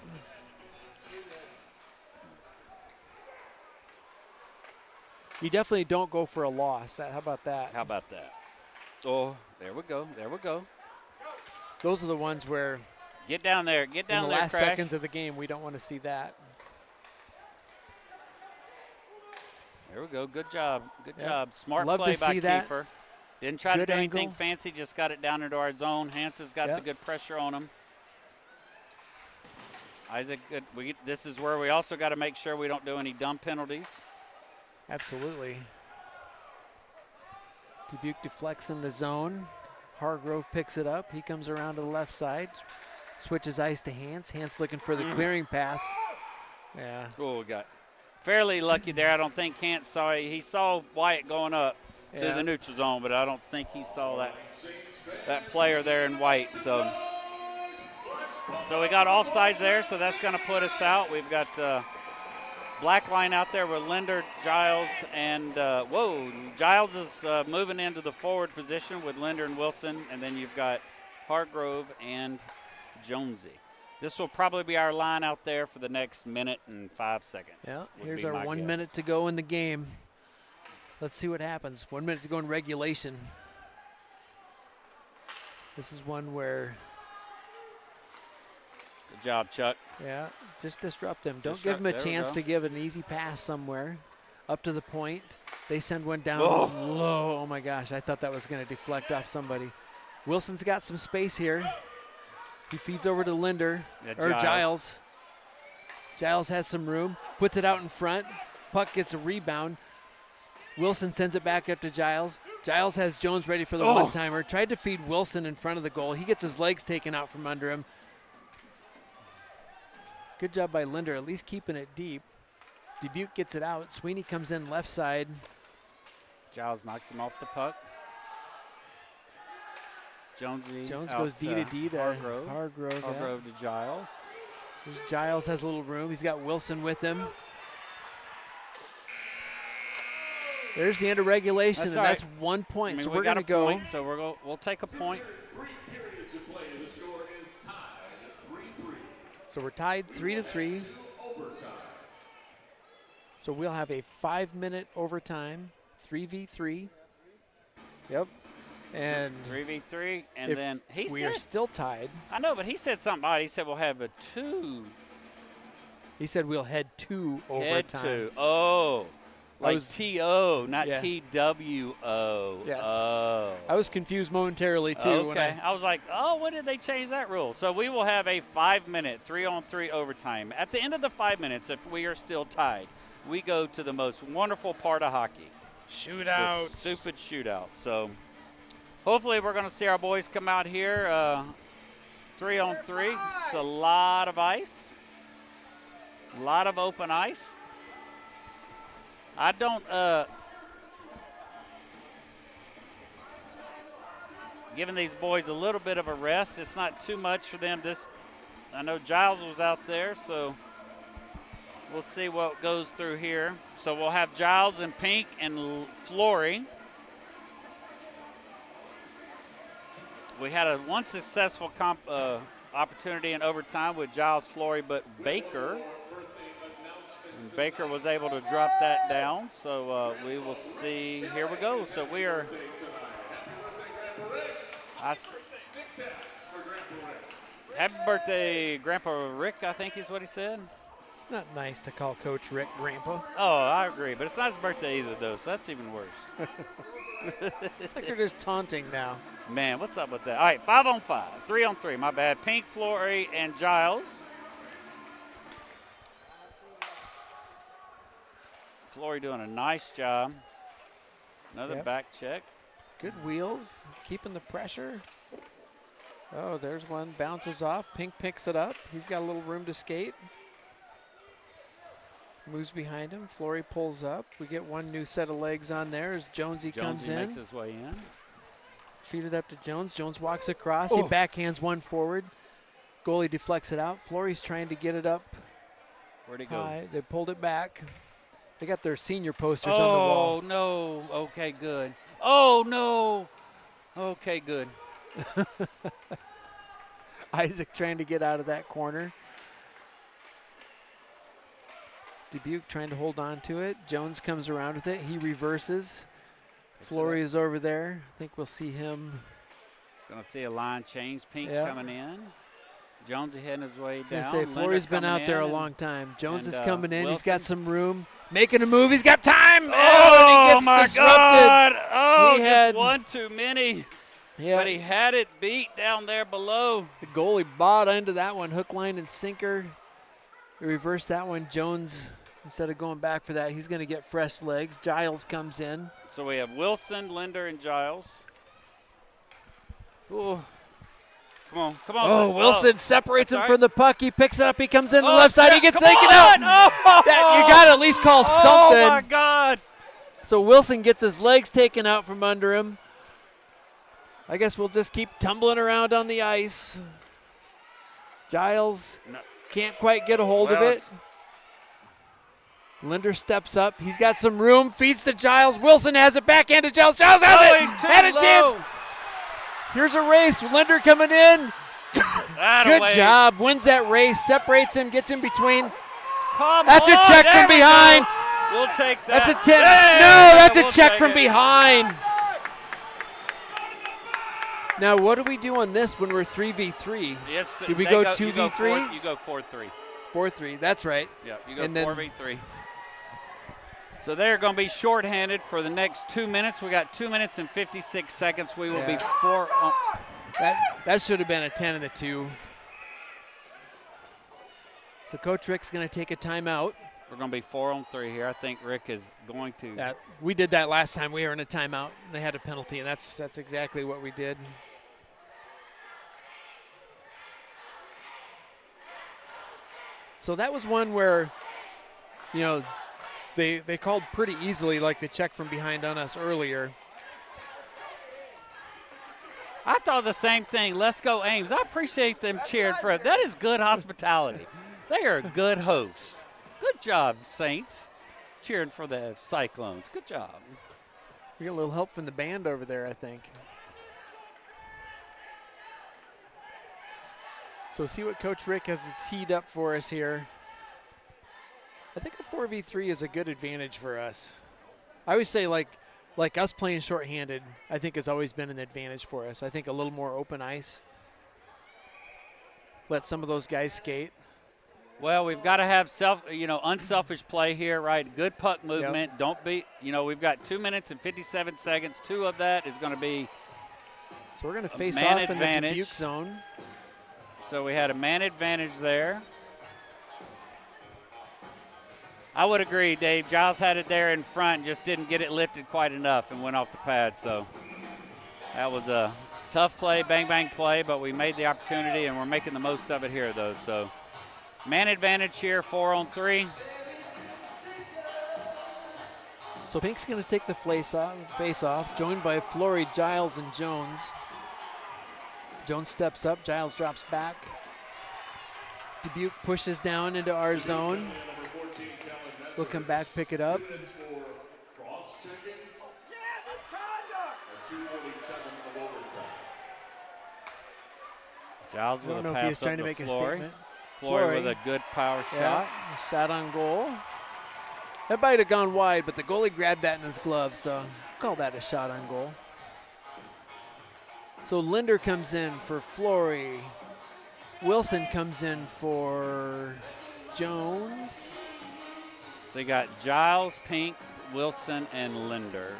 You definitely don't go for a loss. How about that? How about that? Oh, there we go. Those are the ones where Get down there, in the there, last Crash. seconds of the game, we don't want to see that. There we go. Good job. Yep. Smart Love play to by see that. Kiefer. Didn't try to Good do anything angle. fancy, just got it down into our zone. Hanson's got the good pressure on him. Isaac, good. This is where we also got to make sure we don't do any dumb penalties. Absolutely. Dubuque deflects in the zone. Hargrove picks it up. He comes around to the left side. Switches ice to Hans. Hans looking for the clearing pass. Yeah. Oh, we got fairly lucky there. I don't think Hans saw it. He saw Wyatt going up to the neutral zone, but I don't think he saw that player there in white. So we got offsides there, so that's going to put us out. We've got black line out there with Linder, Giles, and Giles is moving into the forward position with Linder and Wilson, and then you've got Hargrove and Jonesy. This will probably be our line out there for the next minute and 5 seconds. Yeah, would here's be our my 1 guess. minute to go in the game. Let's see what happens. 1 minute to go in regulation. This is one where Good job, Chuck. Yeah, just disrupt him. Don't Disrupt, give him a there we chance go. to give an easy pass somewhere. Up to the point. They send one down Oh. low. Oh, my gosh. I thought that was going to deflect off somebody. Wilson's got some space here. He feeds over to Linder, Yeah, or Giles. Giles has some room, puts it out in front. Puck gets a rebound. Wilson sends it back up to Giles. Giles has Jones ready for the one-timer. Tried to feed Wilson in front of the goal. He gets his legs taken out from under him. Good job by Linder, at least keeping it deep. Dubuque gets it out. Sweeney comes in left side. Giles knocks him off the puck. Jones goes D to D to Hargrove. Hargrove. Hargrove to Giles. Giles has a little room. He's got Wilson with him. There's the end of regulation, That's and all that's right. 1 point. I mean, So we we're got going to a go. point, so we'll take a point. 3 periods of play, and the score is tied 3-3. So we're tied 3-3. Overtime. So we'll have a 5-minute overtime, 3v3. Yep. And 3v3, and if then he we said, are still tied. I know, but he said something odd. He said we'll have a He said we'll head to overtime. head to. Oh, like was- T-O, not Yeah. T-W-O. Yes. Oh. I was confused momentarily, too. when Okay. I was like, oh, when did they change that rule? So we will have a 5-minute 3-on-3 overtime. At the end of the 5 minutes, if we are still tied, we go to the most wonderful part of hockey. Shootout. The stupid shootout. So hopefully we're going to see our boys come out here 3-on-3. It's a lot of ice. A lot of open ice. I don't giving these boys a little bit of a rest. It's not too much for them. I know Giles was out there, so we'll see what goes through here. So we'll have Giles in pink and Flory. We had one successful opportunity in overtime with Giles Flory, but Baker was able to drop that down. So we will see. Here we go. So we are. Happy birthday, Grandpa Rick, I think is what he said. It's not nice to call Coach Rick Grandpa. Oh, I agree. But it's not his birthday either, though, so that's even worse. It's like they're just taunting now. Man, what's up with that? All right, 5-on-5, 3-on-3, my bad. Pink, Flory, and Giles. Flory doing a nice job. Another Yep. back check. Good wheels, keeping the pressure. Oh, there's one, bounces off. Pink picks it up. He's got a little room to skate. Moves behind him. Flory pulls up. We get one new set of legs on there as Jonesy comes in. makes his way in. Feed it up to Jones. Jones walks across. He backhands one forward. Goalie deflects it out. Flory's trying to get it up Where'd he go? high. They pulled it back. They got their senior posters on the wall. Oh, no. Okay, good. Oh, no. Okay, good. Isaac trying to get out of that corner. Dubuque trying to hold on to it. Jones comes around with it. He reverses. Flory is over there. I think we'll see him. Going to see a line change. Pink Yeah. coming in. Jonesy heading his way I was gonna down. say, Linder Flory's been coming out there a in, long time. Jones and, is coming in. He's got Wilson. some room. Making a move. He's got time. And Oh, he gets my disrupted. God. Oh, He just had- one too many. Yeah, But he had it beat down there below. the goalie bought into that one. Hook, line, and sinker. He reversed that one. Jones, instead of going back for that, he's going to get fresh legs. Giles comes in. So we have Wilson, Linder, and Giles. Ooh. Come on, come on. Oh, Wilson separates him that's from all right. the puck. He picks it up. He comes in the Oh, left side. He yeah, gets come taken on. out. Oh, That, you got to at least call something. Oh, my God. So Wilson gets his legs taken out from under him. I guess we'll just keep tumbling around on the ice. Giles No. can't quite get a hold of Well, it. Linder steps up. He's got some room. Feeds to Giles. Wilson has it backhand to Giles. Giles has it. Had a chance. Here's a race. Linder coming in. Good job. Wins that race. Separates him. Gets in between. That's a check from behind. We'll take that. That's a 10. Yeah, No, that's a we'll check take from it. behind. Now, what do we do on this when we're 3v3? Yes. Did we go 2v3? You go 4-3. 4-3. That's right. Yeah, you go And then- 4v3. So they're going to be shorthanded for the next 2 minutes. We got 2 minutes and 56 seconds. We will be four. That should have been a 10 and a 2. So Coach Rick's going to take a timeout. We're going to be 4-on-3 here. I think Rick is going to. We did that last time. We were in a timeout, and they had a penalty, and that's exactly what we did. So that was one where, you know, they called pretty easily, like the check from behind on us earlier. I thought the same thing. Let's go Ames. I appreciate them cheering for it. That is good hospitality. They are a good host. Good job, Saints, cheering for the Cyclones. Good job. We got a little help from the band over there, I think. So see what Coach Rick has teed up for us here. I think a 4v3 is a good advantage for us. I always say like us playing shorthanded, I think has always been an advantage for us. I think a little more open ice. Let some of those guys skate. Well, we've got to have unselfish play here, right? Good puck movement. Yep. Don't be, we've got 2 minutes and 57 seconds. 2 of that is going to be So we're going to face man off advantage. in the Dubuque zone. So we had a man advantage there. I would agree, Dave. Giles had it there in front, just didn't get it lifted quite enough and went off the pad. So that was a tough play, bang play, but we made the opportunity and we're making the most of it here, though. So man advantage here, 4-on-3. So Pink's going to take the face off, joined by Flory, Giles, and Jones. Jones steps up, Giles drops back. Dubuque pushes down into our zone. We'll come back, pick it up. Giles I with don't a know if pass he's trying up to make Flory. a statement. Flory with a good power shot. Shot on goal. That might have gone wide, but the goalie grabbed that in his glove, so call that a shot on goal. So Linder comes in for Flory. Wilson comes in for Jones. So you got Giles, Pink, Wilson, and Linder.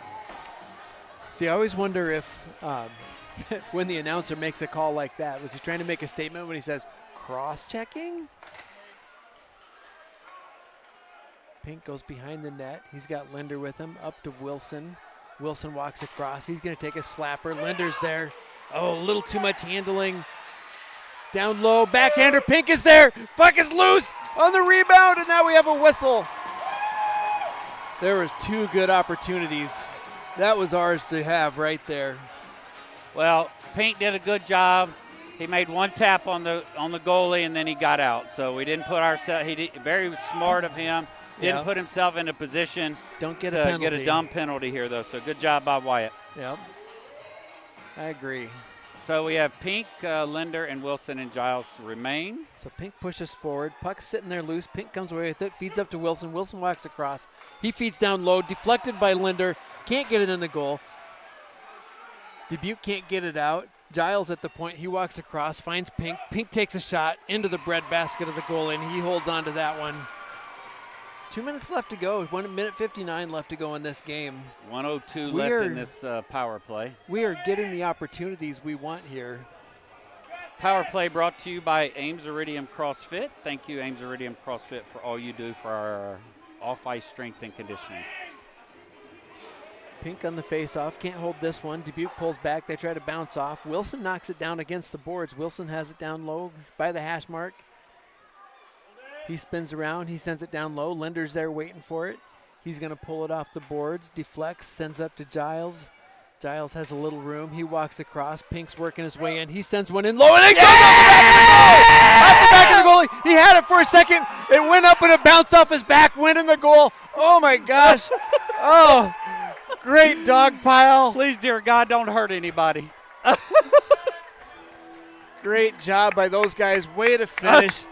See, I always wonder if when the announcer makes a call like that, was he trying to make a statement when he says cross-checking? Pink goes behind the net. He's got Linder with him, up to Wilson. Wilson walks across. He's going to take a slapper. Linder's there. Oh, a little too much handling. Down low, backhander. Pink is there. Puck is loose on the rebound, and now we have a whistle. There were 2 good opportunities. That was ours to have right there. Well, Pink did a good job. He made one tap on the goalie, and then he got out. So we didn't put ourselves. Very smart of him. Didn't put himself in a position to get a dumb penalty here, though. So good job by Wyatt. Yep. I agree. So we have Pink, Linder, and Wilson and Giles remain. So Pink pushes forward. Puck's sitting there loose. Pink comes away with it. Feeds up to Wilson. Wilson walks across. He feeds down low. Deflected by Linder. Can't get it in the goal. Dubuque can't get it out. Giles at the point. He walks across. Finds Pink. Pink takes a shot into the breadbasket of the goal, and he holds on to that one. 2 minutes left to go. 1 minute 59 left to go in this game. 1:02 left in this power play. We are getting the opportunities we want here. Power play brought to you by Ames Iridium CrossFit. Thank you, Ames Iridium CrossFit, for all you do for our off-ice strength and conditioning. Pink on the face-off. Can't hold this one. Dubuque pulls back. They try to bounce off. Wilson knocks it down against the boards. Wilson has it down low by the hash mark. He spins around. He sends it down low. Linder's there waiting for it. He's going to pull it off the boards. Deflects, sends up to Giles. Giles has a little room. He walks across. Pink's working his way in. He sends one in low, and it goes off the back of the goalie. He had it for a second. It went up, and it bounced off his back, went in the goal. Oh, my gosh. Oh, great dog pile. Please, dear God, don't hurt anybody. Great job by those guys. Way to finish.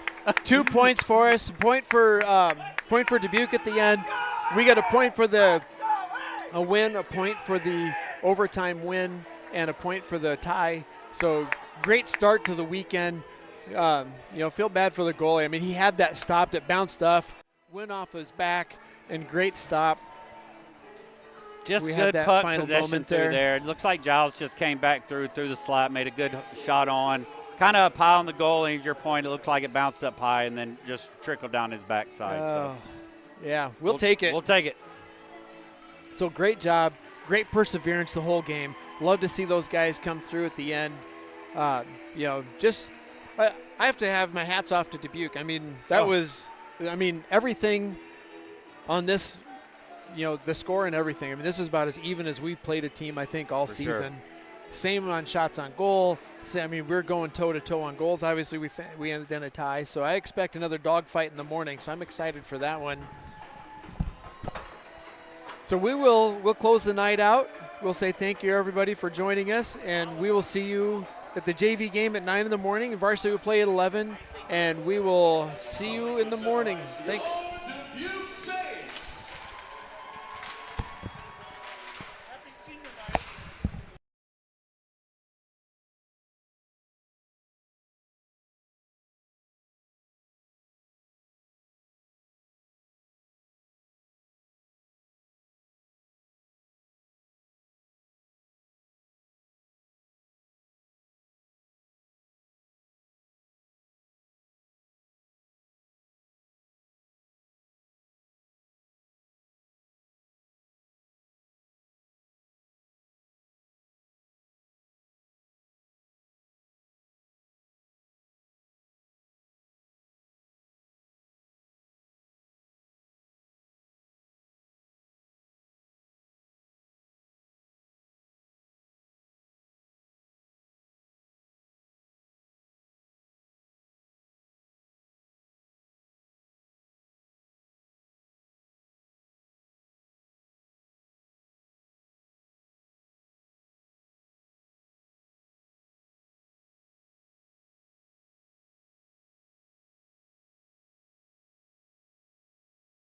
2 points for us. Point for Dubuque at the end. We got a point for a win, a point for the overtime win, and a point for the tie. So great start to the weekend. Feel bad for the goalie. I mean, he had that stop that bounced off, went off his back, and great stop. Just We good had that puck final possession moment through there. It looks like Giles just came back through the slot, made a good shot on. Kind of up high on the goal, and your point, it looks like it bounced up high and then just trickled down his backside. So yeah, we'll take it. We'll take it. So great job, great perseverance the whole game. Love to see those guys come through at the end. I have to have my hats off to Dubuque. I mean, everything on this, the score and everything. I mean, this is about as even as we've played a team, I think, all season. Sure. Same on shots on goal. We're going toe-to-toe on goals. Obviously, we ended in a tie, so I expect another dogfight in the morning, so I'm excited for that one. So we'll close the night out. We'll say thank you, everybody, for joining us, and we will see you at the JV game at 9 in the morning. And Varsity will play at 11, and we will see you in the morning. Thanks.